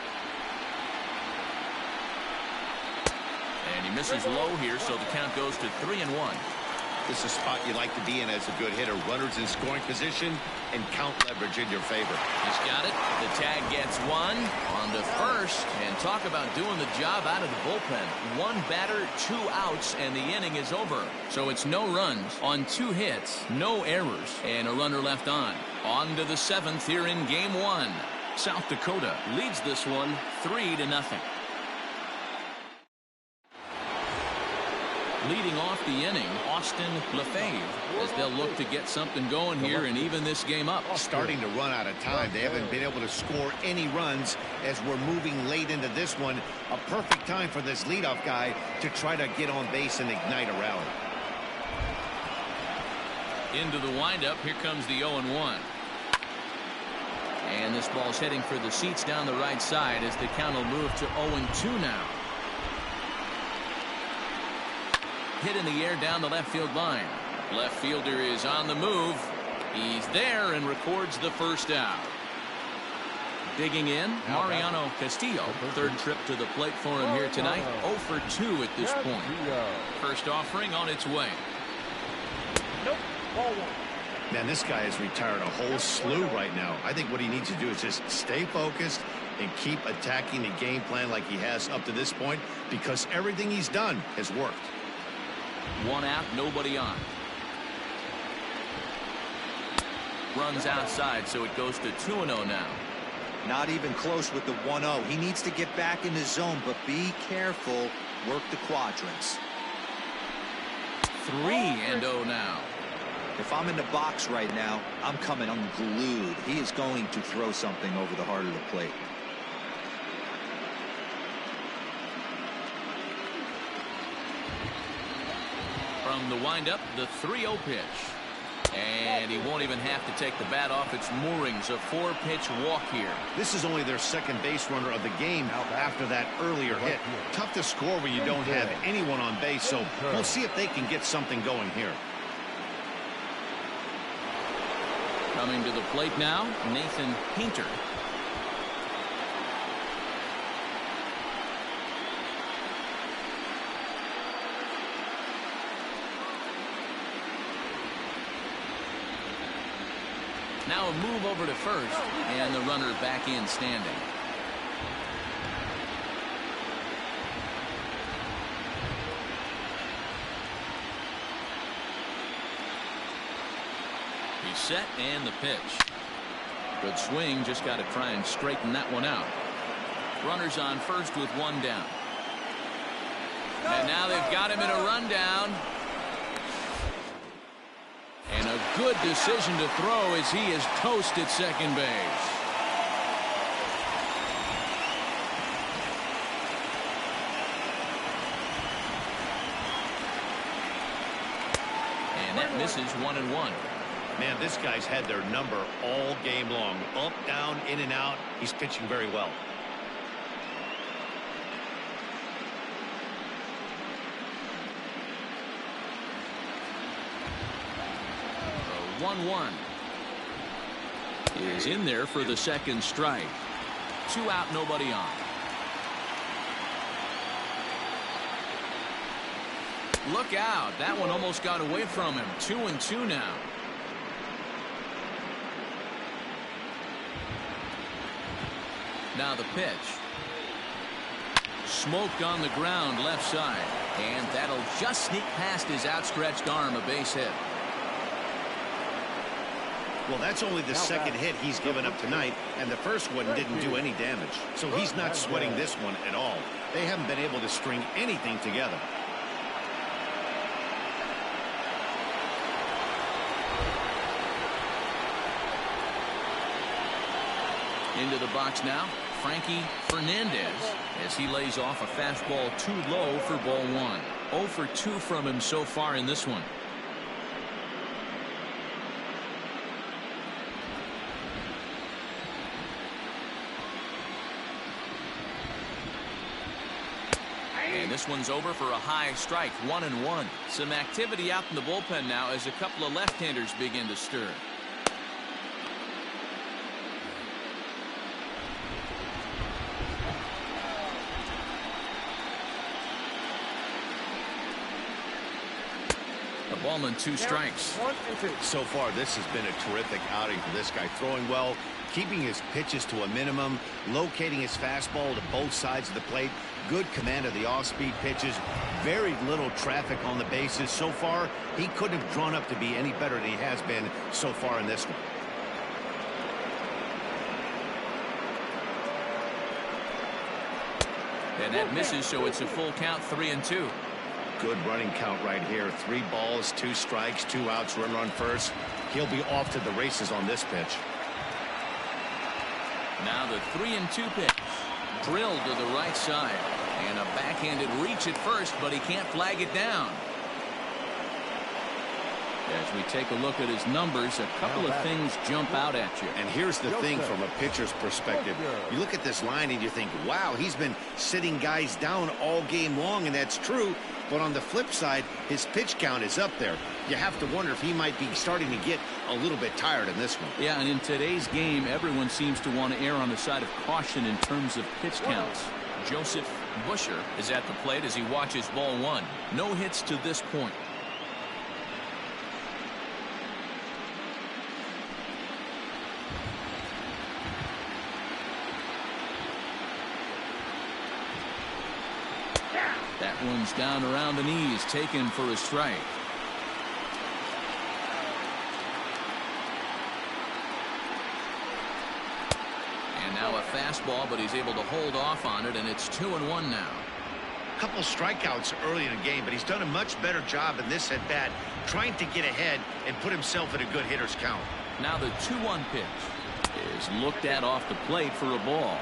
And he misses low here, so the count goes to 3-1. This is a spot you like to be in as a good hitter. Runners in scoring position and count leverage in your favor. He's got it. The tag gets 1 on to first. And talk about doing the job out of the bullpen. 1 batter, 2 outs, and the inning is over. So it's no runs on 2 hits, no errors, and a runner left on. On to the 7th here in game 1. South Dakota leads this one 3-0. Leading off the inning, Austin Lefebvre, as they'll look to get something going here and even this game up. Starting to run out of time. They haven't been able to score any runs as we're moving late into this one. A perfect time for this leadoff guy to try to get on base and ignite a rally. Into the windup, here comes the 0-1. And this ball's heading for the seats down the right side as the count will move to 0-2 now. Hit in the air down the left field line. Left fielder is on the move. He's there and records the first out. Digging in, Mariano Castillo. Third trip to the plate for him here tonight. 0 for 2 at this point. First offering on its way. Nope. Ball 1. Man, this guy has retired a whole slew right now. I think what he needs to do is just stay focused and keep attacking the game plan like he has up to this point, because everything he's done has worked. 1 out, nobody on. Runs outside, so it goes to 2-0 now. Not even close with the 1-0. He needs to get back in the zone, but be careful. Work the quadrants. 3-0 now. If I'm in the box right now, I'm coming unglued. He is going to throw something over the heart of the plate. From the windup, the 3-0 pitch. And he won't even have to take the bat off its moorings. A 4-pitch walk here. This is only their second base runner of the game after that earlier hit. Tough to score when you don't have anyone on base, so we'll see if they can get something going here. Coming to the plate now, Nathan Painter. Now a move over to first, and the runner back in standing. He's set, and the pitch. Good swing, just got to try and straighten that one out. Runners on first with one down. And now they've got him in a rundown. And a good decision to throw as he is toast at second base. And that misses 1-1. Man, this guy's had their number all game long. Up, down, in and out. He's pitching very well. 1-1 is in there for the second strike. 2 out, nobody on. Look out. That one almost got away from him. 2-2 now. Now the pitch. Smoked on the ground left side. And that'll just sneak past his outstretched arm, a base hit. Well, that's only the second hit he's given up tonight, and the first one didn't do any damage. So he's not sweating this one at all. They haven't been able to string anything together. Into the box now, Frankie Fernandez, as he lays off a fastball too low for ball 1. 0 for 2 from him so far in this one. And this one's over for a high strike, 1-1. Some activity out in the bullpen now as a couple of left-handers begin to stir. A ball and 2 strikes. So far, this has been a terrific outing for this guy. Throwing well, keeping his pitches to a minimum, locating his fastball to both sides of the plate. Good command of the off-speed pitches. Very little traffic on the bases. So far, he couldn't have drawn up to be any better than he has been so far in this one. And that misses, so it's a full count, 3-2. Good running count right here. 3 balls, 2 strikes, 2 outs, runner on first. He'll be off to the races on this pitch. Now the 3-2 pitch. Drilled to the right side. And a backhanded reach at first, but he can't flag it down. As we take a look at his numbers, a couple of things jump out at you. And here's the thing from a pitcher's perspective. You look at this line and you think, wow, he's been sitting guys down all game long, and that's true. But on the flip side, his pitch count is up there. You have to wonder if he might be starting to get a little bit tired in this one. Yeah, and in today's game, everyone seems to want to err on the side of caution in terms of pitch counts. Joseph Busher is at the plate as he watches ball 1. No hits to this point. That one's down around the knees, taken for a strike. And now a fastball, but he's able to hold off on it, and it's 2-1 now. A couple strikeouts early in the game, but he's done a much better job in this at-bat, trying to get ahead and put himself in a good hitter's count. Now the 2-1 pitch is looked at off the plate for a ball.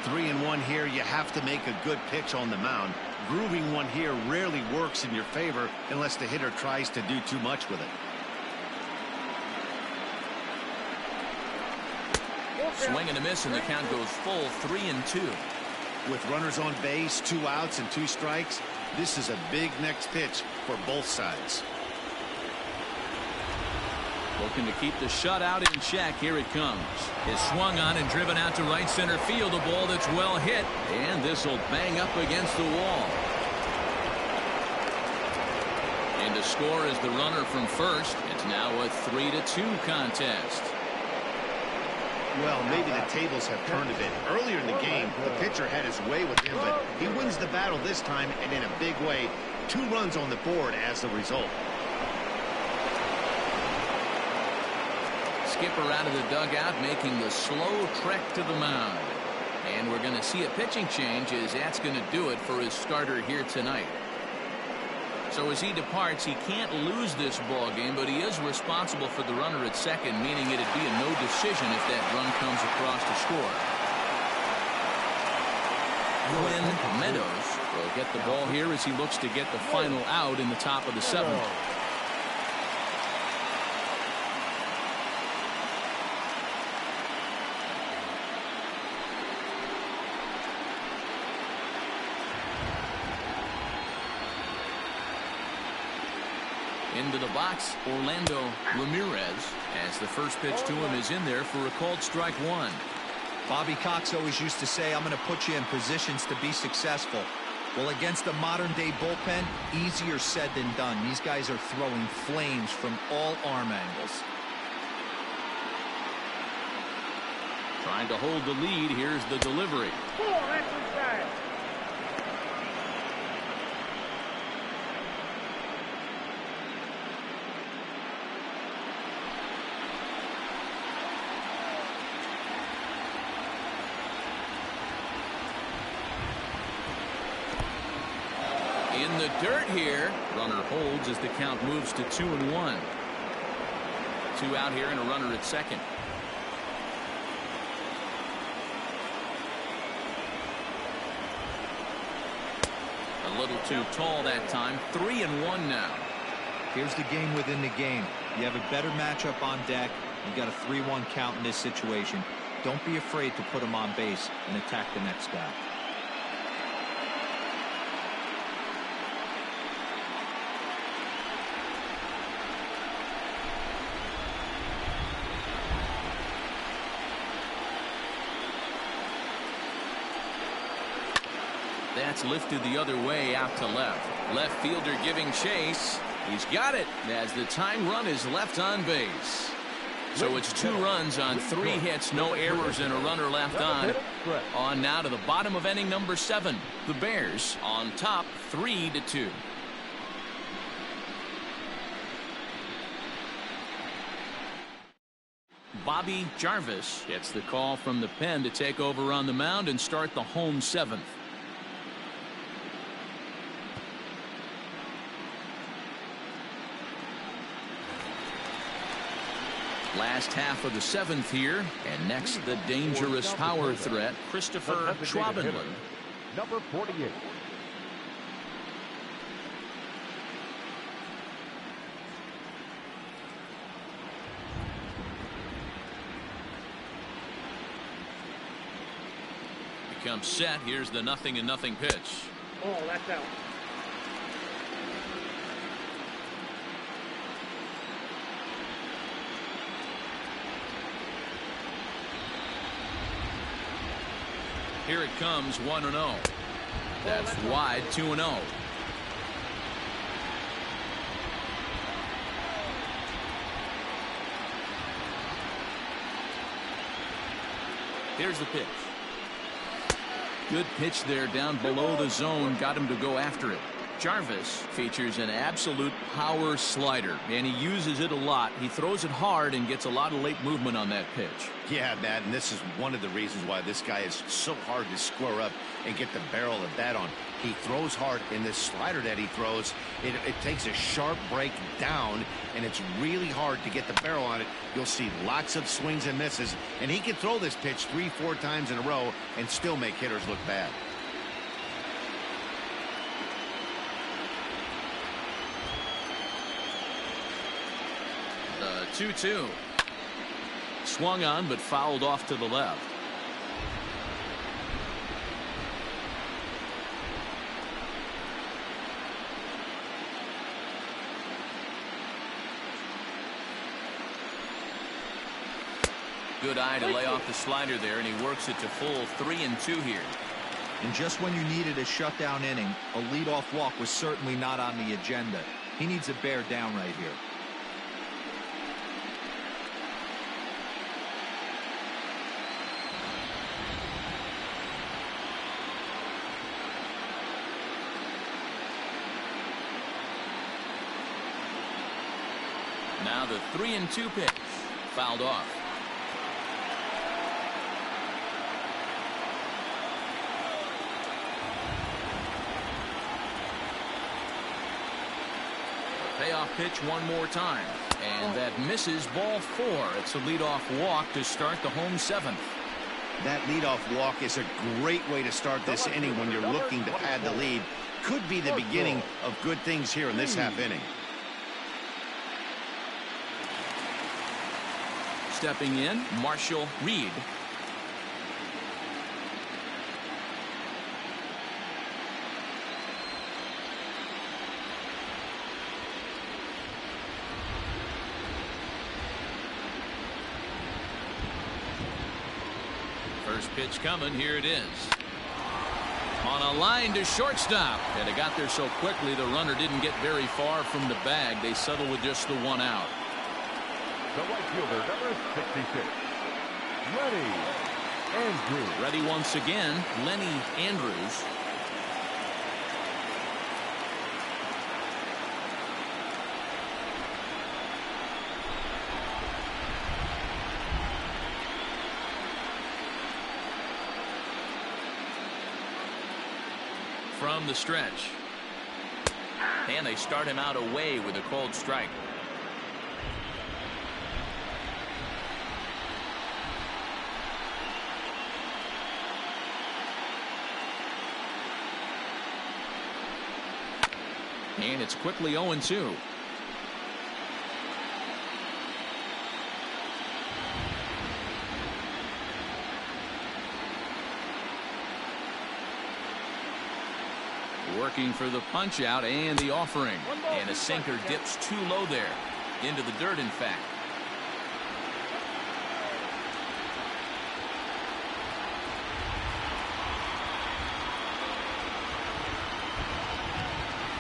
3-1 here. You have to make a good pitch on the mound. Grooving one here rarely works in your favor unless the hitter tries to do too much with it. Swing and a miss, and the count goes full 3-2. With runners on base, 2 outs and 2 strikes, this is a big next pitch for both sides. Looking to keep the shutout in check. Here it comes. Is swung on and driven out to right center field. A ball that's well hit, and this will bang up against the wall. And to score is the runner from first. It's now a 3-2 contest. Well, maybe the tables have turned a bit. Earlier in the game, the pitcher had his way with him, but he wins the battle this time, and in a big way. 2 runs on the board as the result. Skipper out of the dugout, making the slow trek to the mound. And we're going to see a pitching change, as that's going to do it for his starter here tonight. So as he departs, he can't lose this ball game, but he is responsible for the runner at second, meaning it'd be a no decision if that run comes across to score. Quinn Meadows will get the ball here as he looks to get the final out in the top of the 7th. Into the box, Orlando Ramirez, as the first pitch to him is in there for a called strike 1. Bobby Cox always used to say, I'm going to put you in positions to be successful. Well, against a modern-day bullpen, easier said than done. These guys are throwing flames from all arm angles. Trying to hold the lead. Here's the delivery. That's inside. In the dirt here. Runner holds as the count moves to 2-1. 2 out here and a runner at second. A little too tall that time. 3-1 now. Here's the game within the game. You have a better matchup on deck. You got a 3-1 count in this situation. Don't be afraid to put him on base and attack the next guy. That's lifted the other way out to left. Left fielder giving chase. He's got it as the tying run is left on base. So it's 2 runs on 3 hits, no errors, and a runner left on. On now to the bottom of inning number 7. The Bears on top 3-2. Bobby Jarvis gets the call from the pen to take over on the mound and start the home 7th. Last half of the 7th here, and next the dangerous power threat, Christopher Schwabenland. Number 48. Becomes set. Here's the 0-0 pitch. Oh, that's out. Here it comes, 1-0. That's wide, 2-0. Here's the pitch. Good pitch there down below the zone. Got him to go after it. Jarvis features an absolute power slider, and he uses it a lot. He throws it hard and gets a lot of late movement on that pitch. Yeah, Matt, and this is one of the reasons why this guy is so hard to square up and get the barrel of that on. He throws hard, and this slider that he throws, it takes a sharp break down, and it's really hard to get the barrel on it. You'll see lots of swings and misses, and he can throw this pitch 3-4 times in a row and still make hitters look bad. 2-2. Swung on but fouled off to the left. Good eye to lay off the slider there, and he works it to full 3-2 here. And just when you needed a shutdown inning, a leadoff walk was certainly not on the agenda. He needs a bear down right here. Now the 3-2 pitch. Fouled off. Payoff pitch one more time. And that misses, ball 4. It's a leadoff walk to start the home 7th. That leadoff walk is a great way to start this inning when you're looking to pad the lead. Could be the beginning of good things here in this half inning. Stepping in, Marshall Reed. First pitch coming. Here it is. On a line to shortstop. And it got there so quickly the runner didn't get very far from the bag. They settle with just the 1 out. The right fielder, number 66, Lenny Andrews. Ready once again, Lenny Andrews. From the stretch. And they start him out away with a called strike. And it's quickly 0-2. Working for the punch out and the offering. And a sinker dips too low there. Into the dirt, in fact.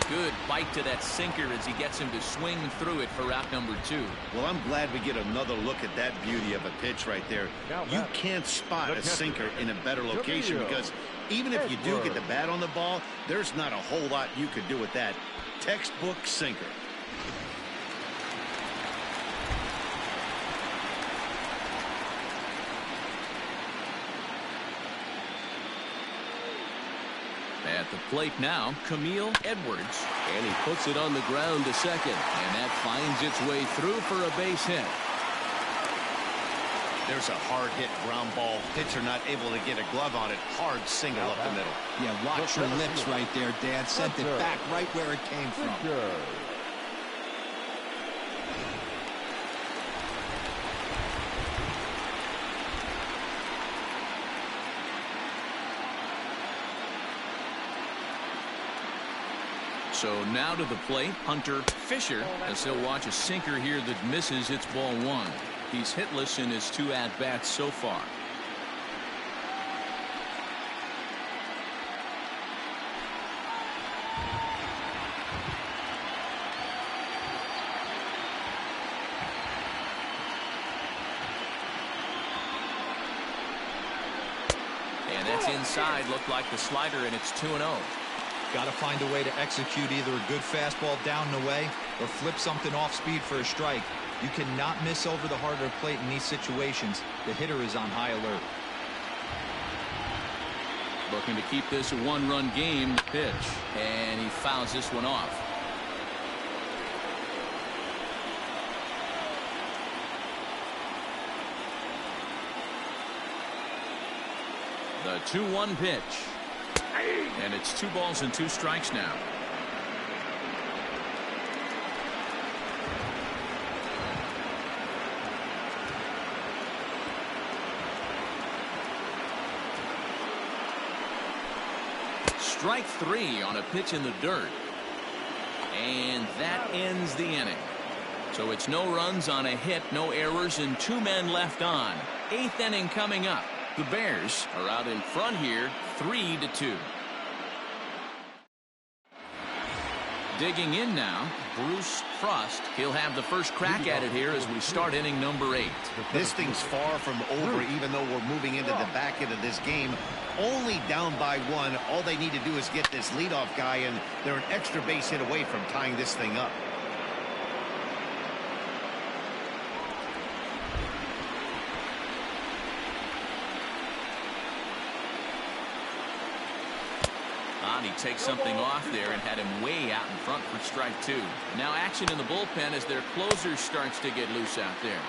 Good bite to that sinker as he gets him to swing through it for out number 2. Well, I'm glad we get another look at that beauty of a pitch right there. You can't spot a sinker in a better location because even if you do get the bat on the ball, there's not a whole lot you could do with that. Textbook sinker. At the plate now, Camille Edwards. And he puts it on the ground to second. And that finds its way through for a base hit. There's a hard hit ground ball. Pitcher not able to get a glove on it. Hard single up the middle. Yeah, watch your lips right there, Dan. Sent it back right where it came from. So now to the plate, Hunter Fisher, as he'll watch a sinker here that misses. It's ball 1. He's hitless in his 2 at-bats so far. And that's inside. Looked like the slider, and it's 2-0. Got to find a way to execute either a good fastball down and away or flip something off speed for a strike. You cannot miss over the heart of the plate in these situations. The hitter is on high alert. Looking to keep this a 1-run game. Pitch. And he fouls this one off. The 2-1 pitch. And it's 2 balls and 2 strikes now. Strike 3 on a pitch in the dirt. And that ends the inning. So it's no runs on a hit, no errors, and 2 men left on. 8th inning coming up. The Bears are out in front here, 3-2. Digging in now, Bruce Frost. He'll have the first crack at it here as we start inning number 8. This thing's far from over, even though we're moving into the back end of this game. Only down by 1. All they need to do is get this leadoff guy, and they're an extra base hit away from tying this thing up. He takes something off there and had him way out in front for strike 2. Now action in the bullpen as their closer starts to get loose out there.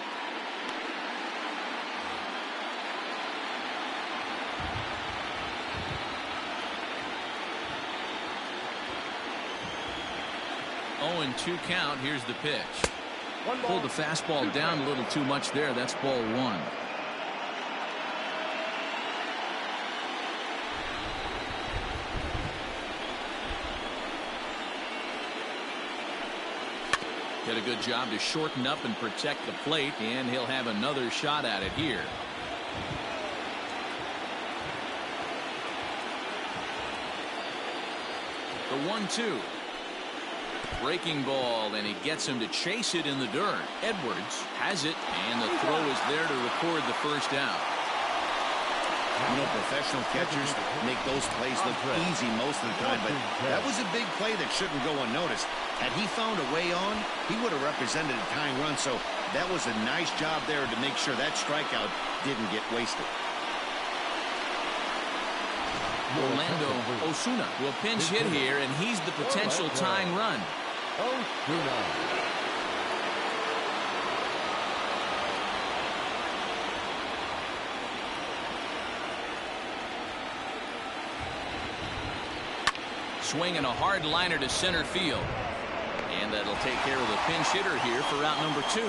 Oh, and 2 count. Here's the pitch. Pulled the fastball down a little too much there. That's ball 1. Did a good job to shorten up and protect the plate, and he'll have another shot at it here. The 1-2. Breaking ball, and he gets him to chase it in the dirt. Edwards has it, and the throw is there to record the first out. You know, professional catchers make those plays look easy most of the time, but that was a big play that shouldn't go unnoticed. Had he found a way on, he would have represented a tying run, so that was a nice job there to make sure that strikeout didn't get wasted. Orlando Osuna will pinch hit here, and he's the potential tying run. Osuna. Swinging a hard liner to center field. And that'll take care of the pinch hitter here for out number 2.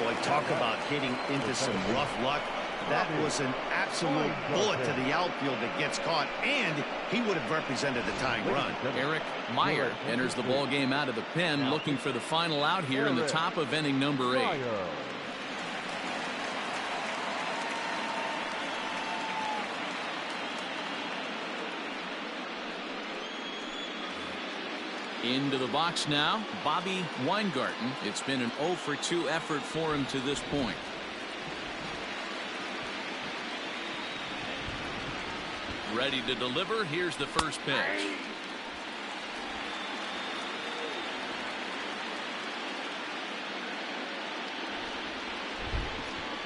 Boy, talk about hitting into some rough luck. That was an absolute bullet to the outfield that gets caught, and he would have represented the tying run. Eric Meyer enters the ball game out of the pen, looking for the final out here in the top of inning number 8. Into the box now, Bobby Weingarten. It's been an 0 for 2 effort for him to this point. Ready to deliver. Here's the first pitch.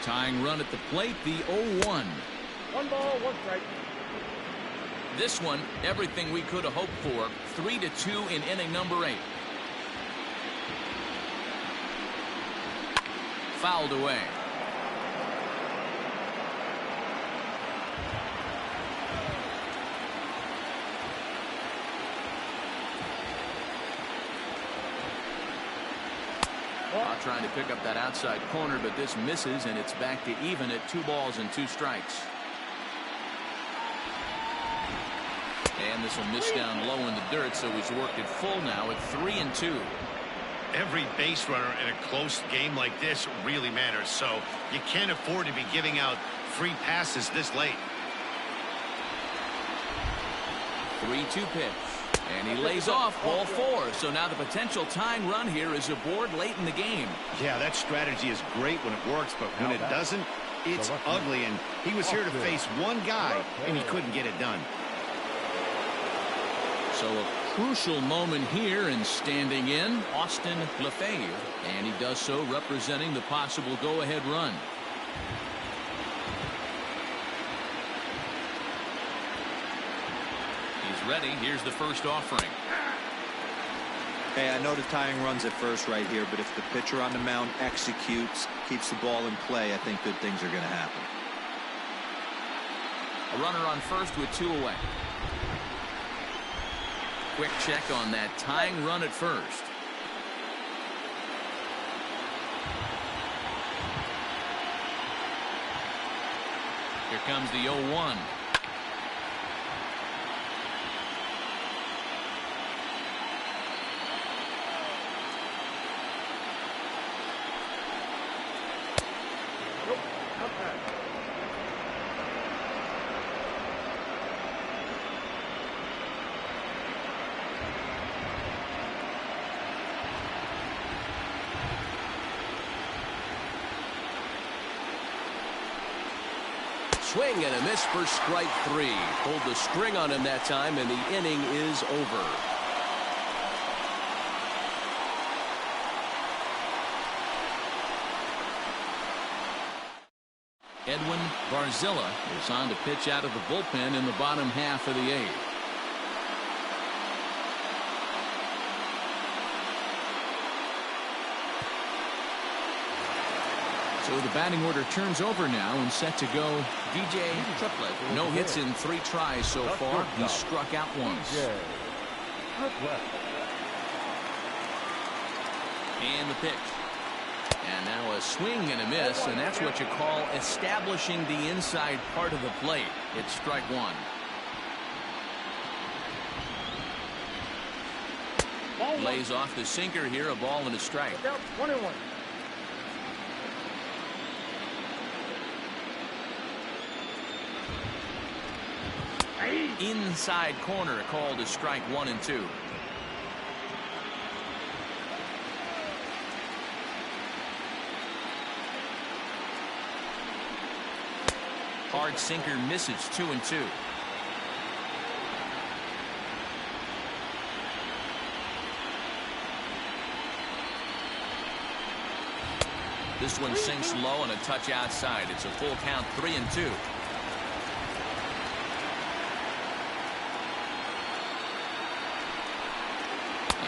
Tying run at the plate, the 0-1. 1 ball, 1 strike. This one, everything we could have hoped for. 3-2 in inning number 8. Fouled away. Trying to pick up that outside corner, but this misses, and it's back to even at 2 balls and 2 strikes. And this will miss down low in the dirt, so he's worked it full now at 3-2. Every base runner in a close game like this really matters, so you can't afford to be giving out free passes this late. 3-2 pitch. And he lays off ball 4. So now the potential tying run here is aboard late in the game. Yeah, that strategy is great when it works, but when it doesn't, it's ugly. And he was here to face one guy, and he couldn't get it done. So a crucial moment here, and standing in, Austin Lefebvre. And he does so representing the possible go-ahead run. Ready. Here's the first offering. Hey, I know the tying runs at first right here, but if the pitcher on the mound executes, keeps the ball in play, I think good things are going to happen. A runner on first with 2 away. Quick check on that tying run at first. Here comes the 0-1. Nope, not bad. Swing and a miss for strike 3. Pulled the string on him that time, and the inning is over. Edwin Barzilla is on to pitch out of the bullpen in the bottom half of the 8th. So the batting order turns over now and set to go. DJ Triplett. No hits in 3 tries so far. He struck out once. And the pitch. And now a swing and a miss, and that's what you call establishing the inside part of the plate. It's strike 1. Lays off the sinker here, a ball and a strike. Look out, 1-1. Inside corner called a strike 1 and 2. Hard sinker misses 2 and 2. This one sinks low and a touch outside. It's a full count, 3 and 2.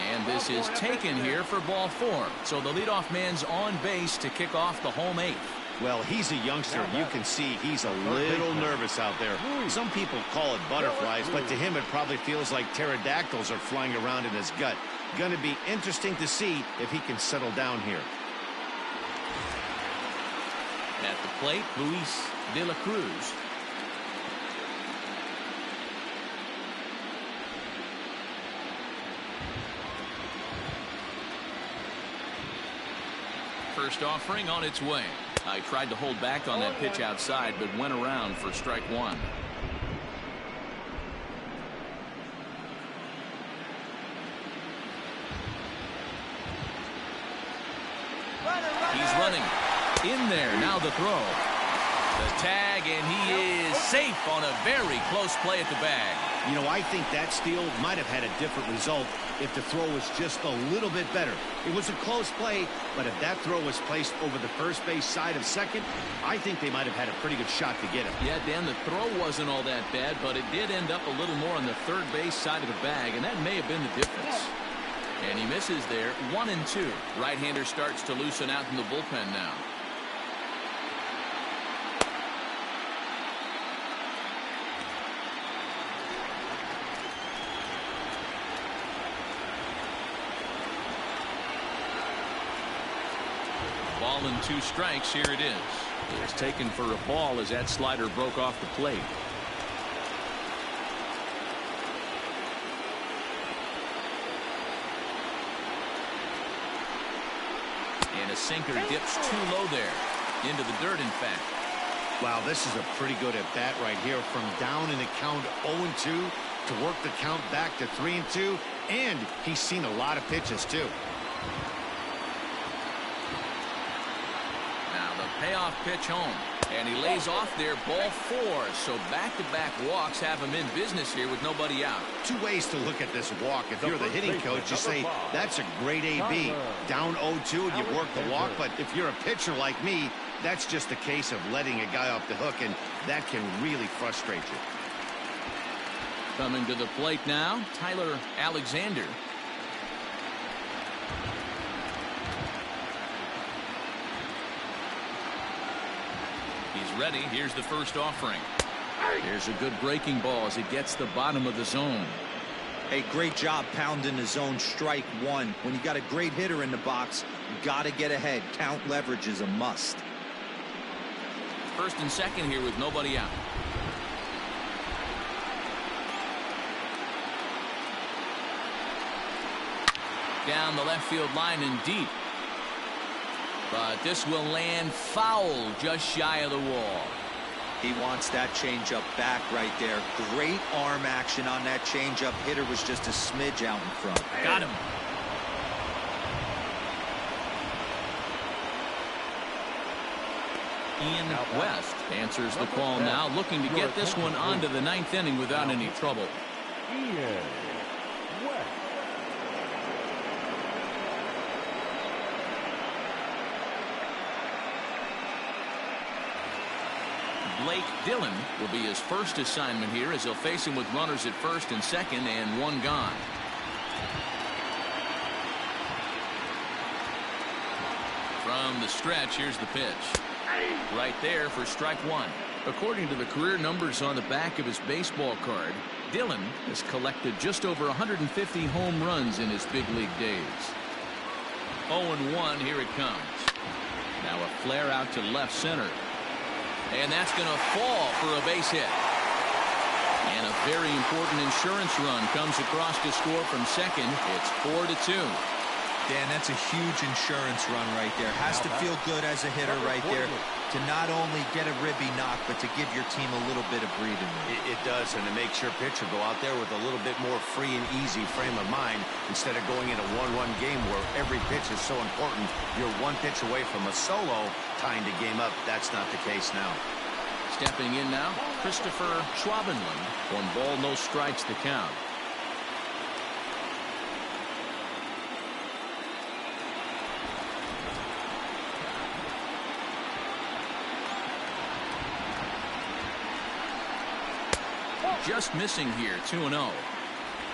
And this is taken here for ball 4. So the leadoff man's on base to kick off the home 8th. Well, he's a youngster. You can see he's a little nervous out there. Some people call it butterflies, but to him it probably feels like pterodactyls are flying around in his gut. Going to be interesting to see if he can settle down here. At the plate, Luis de la Cruz. First offering on its way. I tried to hold back on that pitch outside, but went around for strike 1. He's running. In there, now the throw. The tag, and he is safe on a very close play at the bag. You know, I think that steal might have had a different result if the throw was just a little bit better. It was a close play, but if that throw was placed over the first base side of second, I think they might have had a pretty good shot to get him. Yeah, Dan, the throw wasn't all that bad, but it did end up a little more on the third base side of the bag, and that may have been the difference. And he misses there, 1 and 2. Right-hander starts to loosen out in the bullpen now. Ball and 2 strikes. Here it is. It's taken for a ball as that slider broke off the plate. And a sinker dips too low there. Into the dirt, in fact. Wow, this is a pretty good at bat right here. From down in the count 0-2 to work the count back to 3-2. And he's seen a lot of pitches, too. Payoff pitch home, and he lays off there, ball 4. So back-to-back walks have him in business here with nobody out. 2 ways to look at this walk. If you're the hitting coach, you say that's a great AB. Down 0-2 and you work the walk, but if you're a pitcher like me, that's just a case of letting a guy off the hook, and that can really frustrate you. Coming to the plate now, Tyler Alexander. He's ready. Here's the first offering. Here's a good breaking ball as it gets the bottom of the zone. Hey, great job pounding the zone. Strike 1. When you got a great hitter in the box, you got to get ahead. Count leverage is a must. First and second here with nobody out. Down the left field line and deep. But this will land foul just shy of the wall. He wants that changeup back right there. Great arm action on that changeup. Hitter was just a smidge out in front. Got him. Ian West answers the call now, looking to get this one onto the ninth inning without any trouble. Ian West. Blake Dillon will be his first assignment here as he'll face him with runners at first and second and one gone. From the stretch, here's the pitch. Right there for strike one. According to the career numbers on the back of his baseball card, Dillon has collected just over 150 home runs in his big league days. 0-1, here it comes. Now a flare out to left center. And that's going to fall for a base hit. And a very important insurance run comes across to score from second. It's 4-2. Dan, that's a huge insurance run right there. Has to feel good as a hitter right there to not only get a ribby knock, but to give your team a little bit of breathing room. It does, and it makes your pitcher go out there with a little bit more free and easy frame of mind instead of going in a 1-1 game where every pitch is so important. You're one pitch away from a solo, tying the game up. That's not the case now. Stepping in now, Christopher Schwabenland. 1 ball, no strikes to count. Just missing here, 2-0.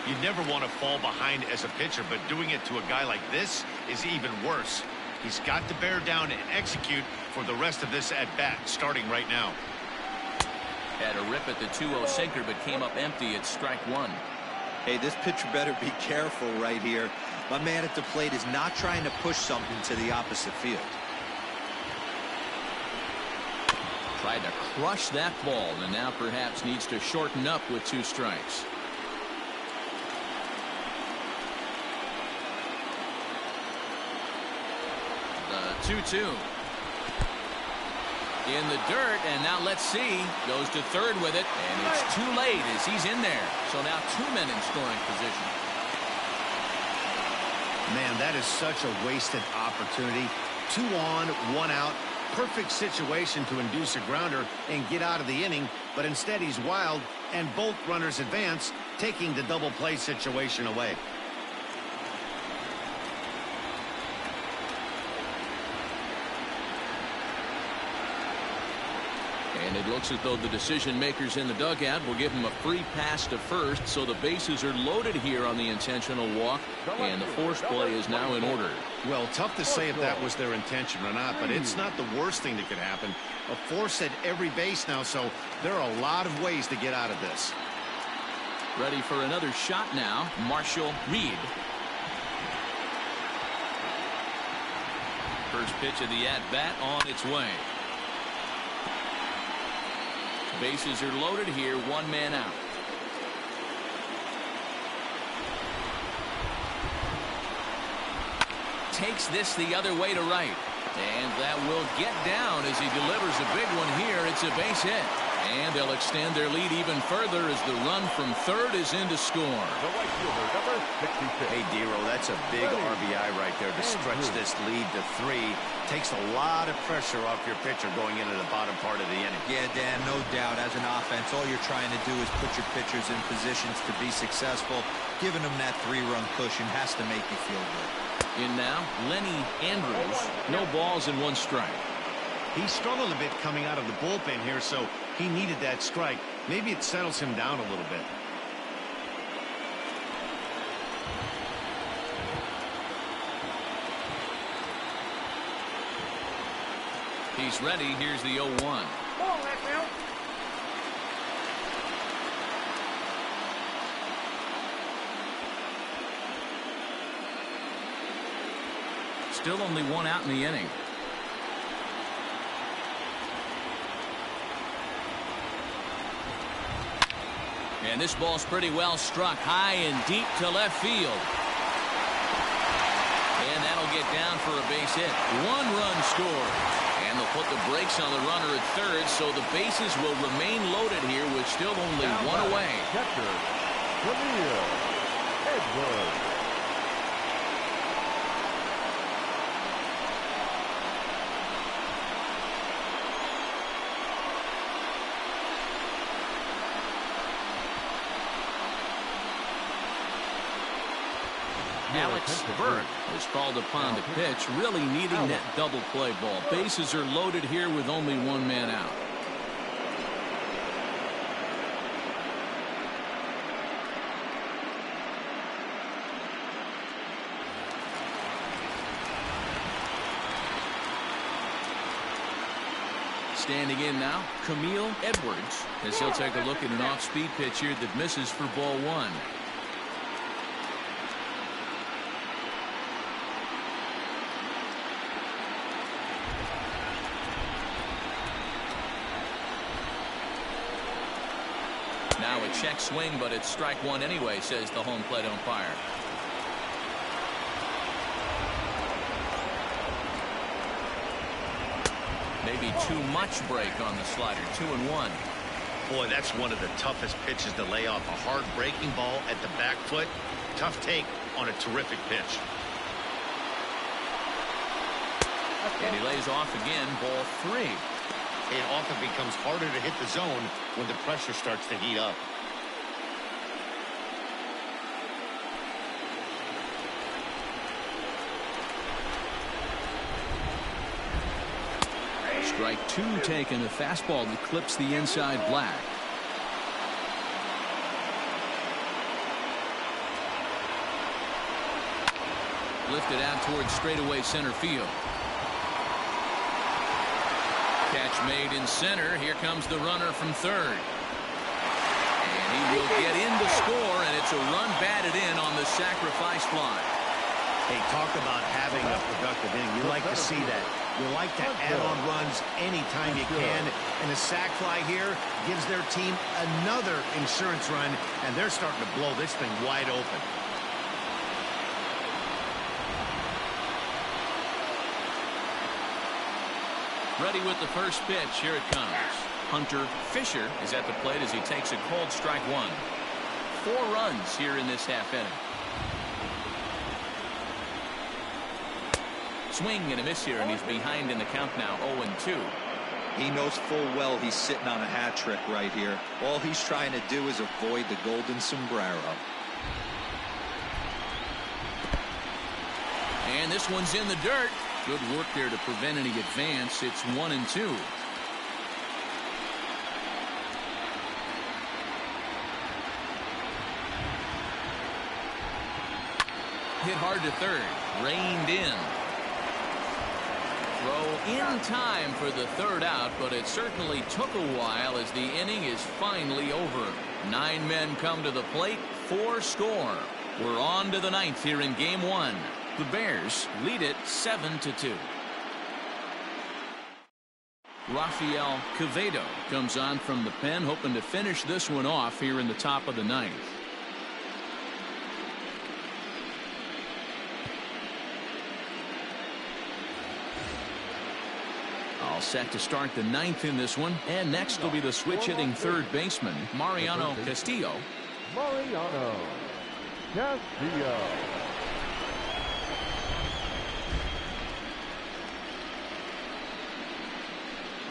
You never want to fall behind as a pitcher, but doing it to a guy like this is even worse. He's got to bear down and execute for the rest of this at-bat, starting right now. Had a rip at the 2-0 sinker, but came up empty at strike one. Hey, this pitcher better be careful right here. My man at the plate is not trying to push something to the opposite field. Tried to crush that ball, and now perhaps needs to shorten up with 2 strikes. The 2-2. In the dirt, and now let's see. Goes to third with it, and it's too late as he's in there. So now 2 men in scoring position. Man, that is such a wasted opportunity. 2 on, 1 out. Perfect situation to induce a grounder and get out of the inning, but instead he's wild, and both runners advance, taking the double play situation away. And it looks as though the decision makers in the dugout will give him a free pass to first, so the bases are loaded here on the intentional walk, and the force play is now in order. Well, tough to say if that was their intention or not, but it's not the worst thing that could happen. A force at every base now, so there are a lot of ways to get out of this. Ready for another shot now, Marshall Reed. First pitch of the at-bat on its way. Bases are loaded here, 1 man out. Takes this the other way to right. And that will get down as he delivers a big one here. It's a base hit. And they'll extend their lead even further as the run from third is in to score. The right fielder, number 66. Hey, Dero, that's a big RBI right there to stretch this lead to 3. Takes a lot of pressure off your pitcher going into the bottom part of the inning. Yeah, Dan, no doubt. As an offense, all you're trying to do is put your pitchers in positions to be successful. Giving them that 3-run cushion has to make you feel good. In now, Lenny Andrews. No balls and 1 strike. He struggled a bit coming out of the bullpen here, so he needed that strike. Maybe it settles him down a little bit. He's ready. Here's the 0-1. Ball, left field. Still only 1 out in the inning. And this ball's pretty well struck high and deep to left field. And that'll get down for a base hit. 1 run scored. And they'll put the brakes on the runner at third, so the bases will remain loaded here with still only 1 away. Catcher, Edwards. Alex Burke is called upon to pitch, really needing that double play ball. Bases are loaded here with only 1 man out. Standing in now, Camille Edwards, as he'll take a look at an off-speed pitch here that misses for ball 1. Now a check swing, but it's strike 1 anyway, says the home plate umpire. Maybe too much break on the slider. 2-1. Boy, that's one of the toughest pitches to lay off. A hard breaking ball at the back foot. Tough take on a terrific pitch. And he lays off again, ball 3. It often becomes harder to hit the zone when the pressure starts to heat up. Strike 2 taken, a fastball that clips the inside black. Lifted out towards straightaway center field. Catch made in center. Here comes the runner from third. And he will get in to score, and it's a run batted in on the sacrifice fly. Hey, talk about having a productive inning. You like to see that. You like to add on runs anytime you can. And the sac fly here gives their team another insurance run, and they're starting to blow this thing wide open. Ready with the first pitch. Here it comes. Hunter Fisher is at the plate as he takes a cold strike 1. 4 runs here in this half inning. Swing and a miss here, and he's behind in the count now, 0-2. He knows full well he's sitting on a hat trick right here. All he's trying to do is avoid the golden sombrero. And this one's in the dirt. Good work there to prevent any advance. It's 1-2. Hit hard to third. Reined in. Throw in time for the third out, but it certainly took a while as the inning is finally over. 9 men come to the plate, 4 score. We're on to the 9th here in game 1. The Bears lead it 7-2. Rafael Quevedo comes on from the pen, hoping to finish this one off here in the top of the 9th. All set to start the 9th in this one. And next will be the switch-hitting third baseman, Mariano Castillo. Mariano Castillo.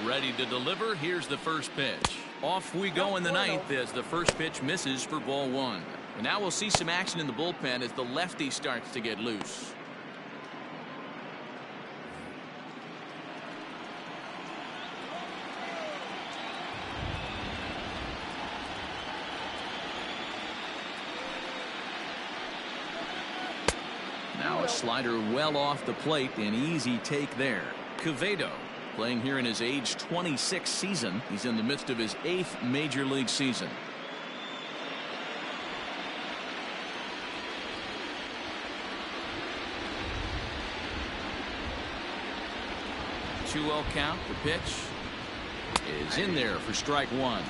Ready to deliver. Here's the first pitch. Off we go in the 9th as the first pitch misses for ball 1. And now we'll see some action in the bullpen as the lefty starts to get loose. Now a slider well off the plate, an easy take there. Quevedo playing here in his age 26 season. He's in the midst of his 8th major league season. Two-0 count. The pitch is in there for strike 1.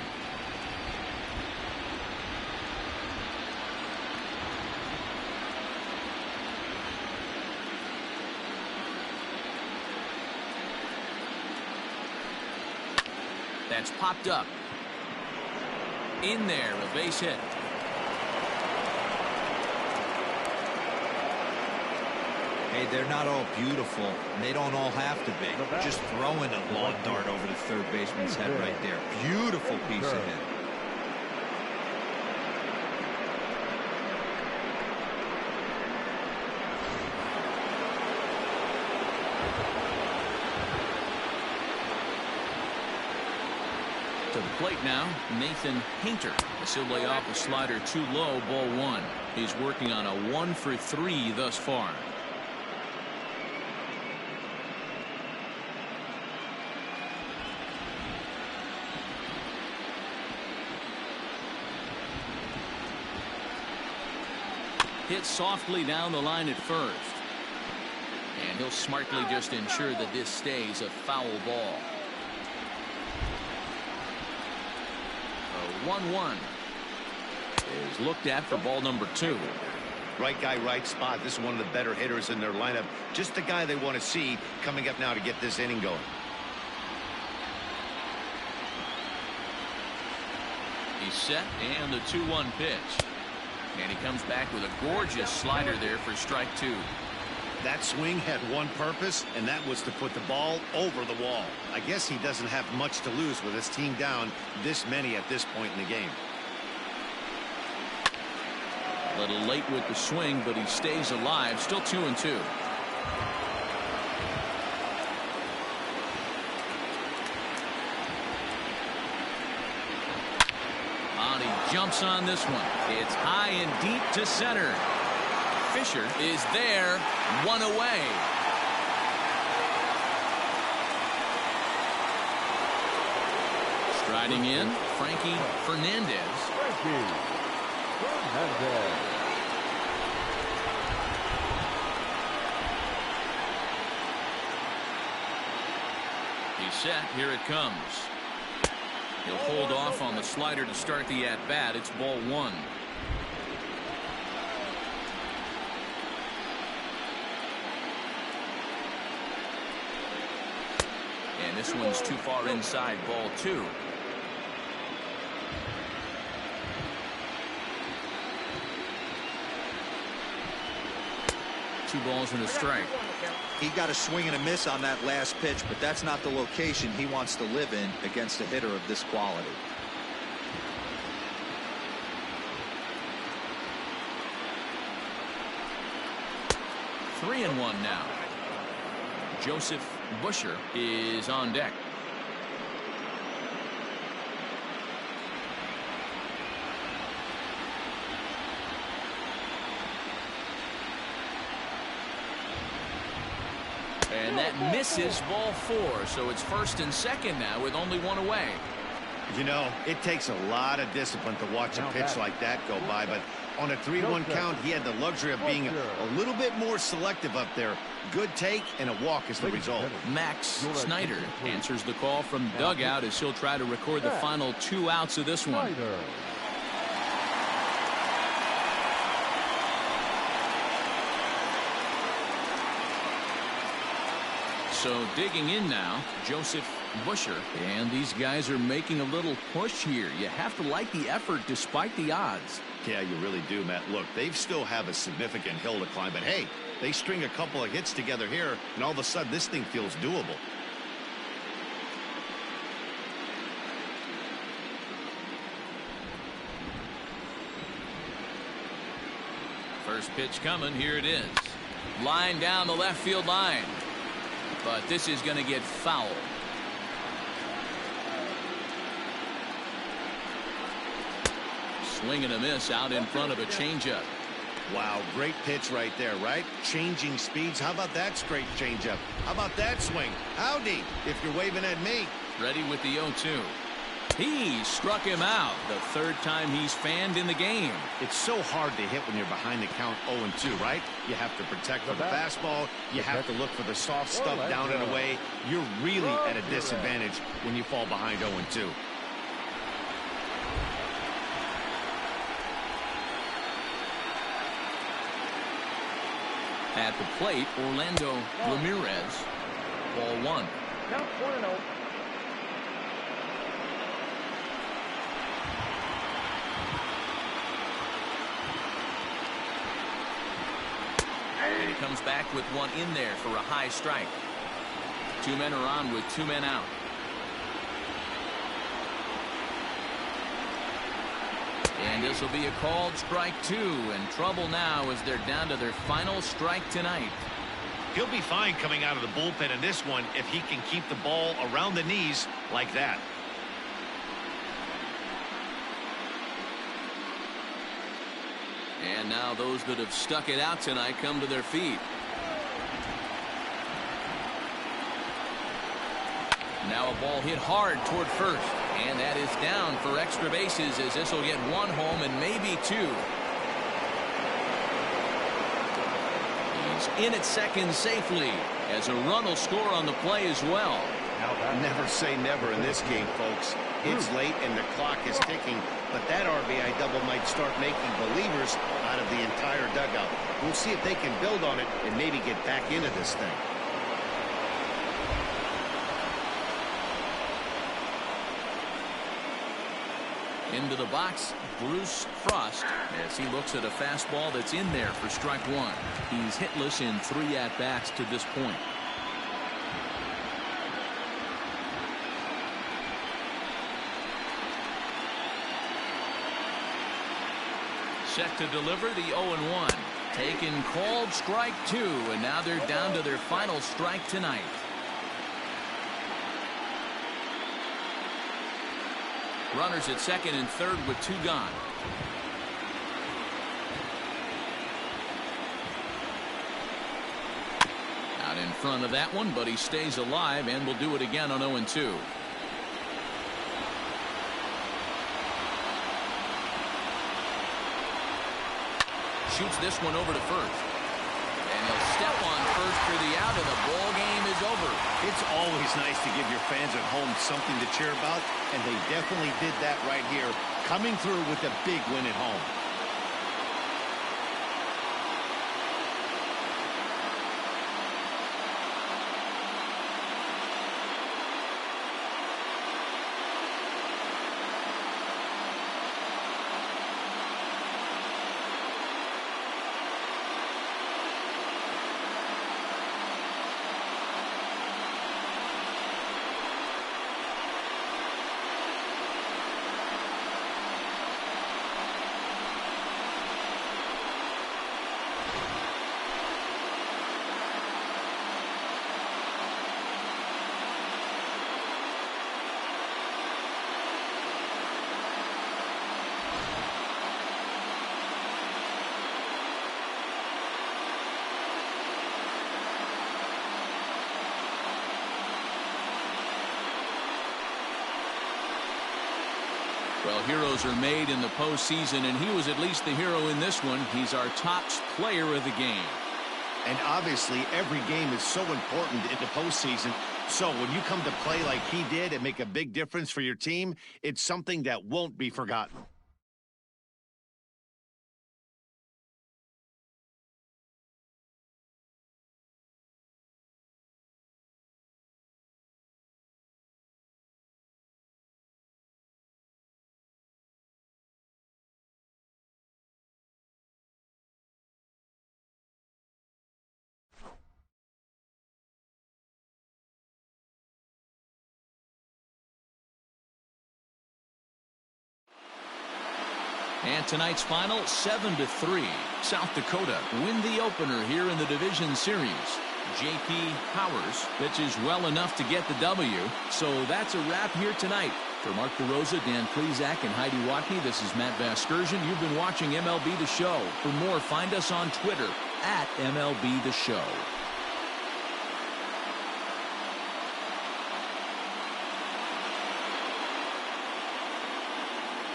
That's popped up. In there, a base hit. Hey, they're not all beautiful, and they don't all have to be. Just throwing a lawn dart over the third baseman's head right there. Beautiful piece of hit. To the plate now, Nathan Painter. As he'll lay off a slider too low, ball one. He's working on a 1 for 3 thus far. Hit softly down the line at first. And he'll smartly just ensure that this stays a foul ball. 1-1 is looked at for ball number 2. Right guy, right spot. This is one of the better hitters in their lineup. Just the guy they want to see coming up now to get this inning going. He's set, and the 2-1 pitch. And he comes back with a gorgeous slider there for strike 2. That swing had one purpose, and that was to put the ball over the wall. I guess he doesn't have much to lose with his team down this many at this point in the game. A little late with the swing, but he stays alive. Still 2-2. He jumps on this one. It's high and deep to center. Fisher is there, 1 away. Striding in, Frankie Fernandez. He's set. Here it comes. He'll hold off on the slider to start the at-bat. It's ball 1. And this one's too far inside, ball 2. Two balls and a strike. He got a swing and a miss on that last pitch, but that's not the location he wants to live in against a hitter of this quality. Three and 1 now. Joseph Busher is on deck. And that misses, ball 4. So it's first and second now with only 1 away. You know, it takes a lot of discipline to watch a pitch like that go by, but on a 3-1 count, he had the luxury of being a little bit more selective up there. Good take and a walk is the result. Max Snyder answers the call from dugout as he'll try to record the final 2 outs of this one. So digging in now, Joseph Busher. And these guys are making a little push here. You have to like the effort despite the odds. Yeah, you really do, Matt. Look, they still have a significant hill to climb, but hey, they string a couple of hits together here, and all of a sudden this thing feels doable. First pitch coming. Here it is. Line down the left field line. But this is going to get foul. Swing and a miss out in front of a changeup. Wow, great pitch right there, right? Changing speeds. How about that straight changeup? How about that swing? Howdy, if you're waving at me. Ready with the 0-2. He struck him out. The 3rd time he's fanned in the game. It's so hard to hit when you're behind the count 0-2, right? You have to protect for the fastball. You have to look for the soft stuff down and away. You're really at a disadvantage when you fall behind 0-2. At the plate, Orlando Ramirez. Ball 1. Count 1-0. comes back with one in there for a high strike. Two men are on with two men out. And this will be a called strike two, and trouble now as they're down to their final strike tonight. He'll be fine coming out of the bullpen in this one if he can keep the ball around the knees like that. And now those that have stuck it out tonight come to their feet. Now a ball hit hard toward first, and that is down for extra bases as this will get one home and maybe two. He's in at second safely as a run will score on the play as well. Never say never in this game, folks. It's late and the clock is ticking, but that RBI double might start making believers out of the entire dugout. We'll see if they can build on it and maybe get back into this thing. Into the box, Bruce Frost, as he looks at a fastball that's in there for strike one. He's hitless in 3 at-bats to this point. Set to deliver the 0-1. Taken called strike two, and now they're down to their final strike tonight. Runners at second and third with two gone. Out in front of that one, but he stays alive and will do it again on 0-2. Shoots this one over to first. And he'll step on first for the out, and the ball game is over. It's always nice to give your fans at home something to cheer about, and they definitely did that right here, coming through with a big win at home. Well, heroes are made in the postseason, and he was at least the hero in this one. He's our top player of the game. And obviously, every game is so important in the postseason. So when you come to play like he did and make a big difference for your team, it's something that won't be forgotten. And tonight's final, 7-3. South Dakota win the opener here in the division series. J.P. Powers pitches well enough to get the W. So that's a wrap here tonight. For Mark DeRosa, Dan Plesac, and Heidi Watney, this is Matt Vasgersian. You've been watching MLB The Show. For more, find us on Twitter at MLB The Show.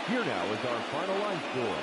Here now is our final line score.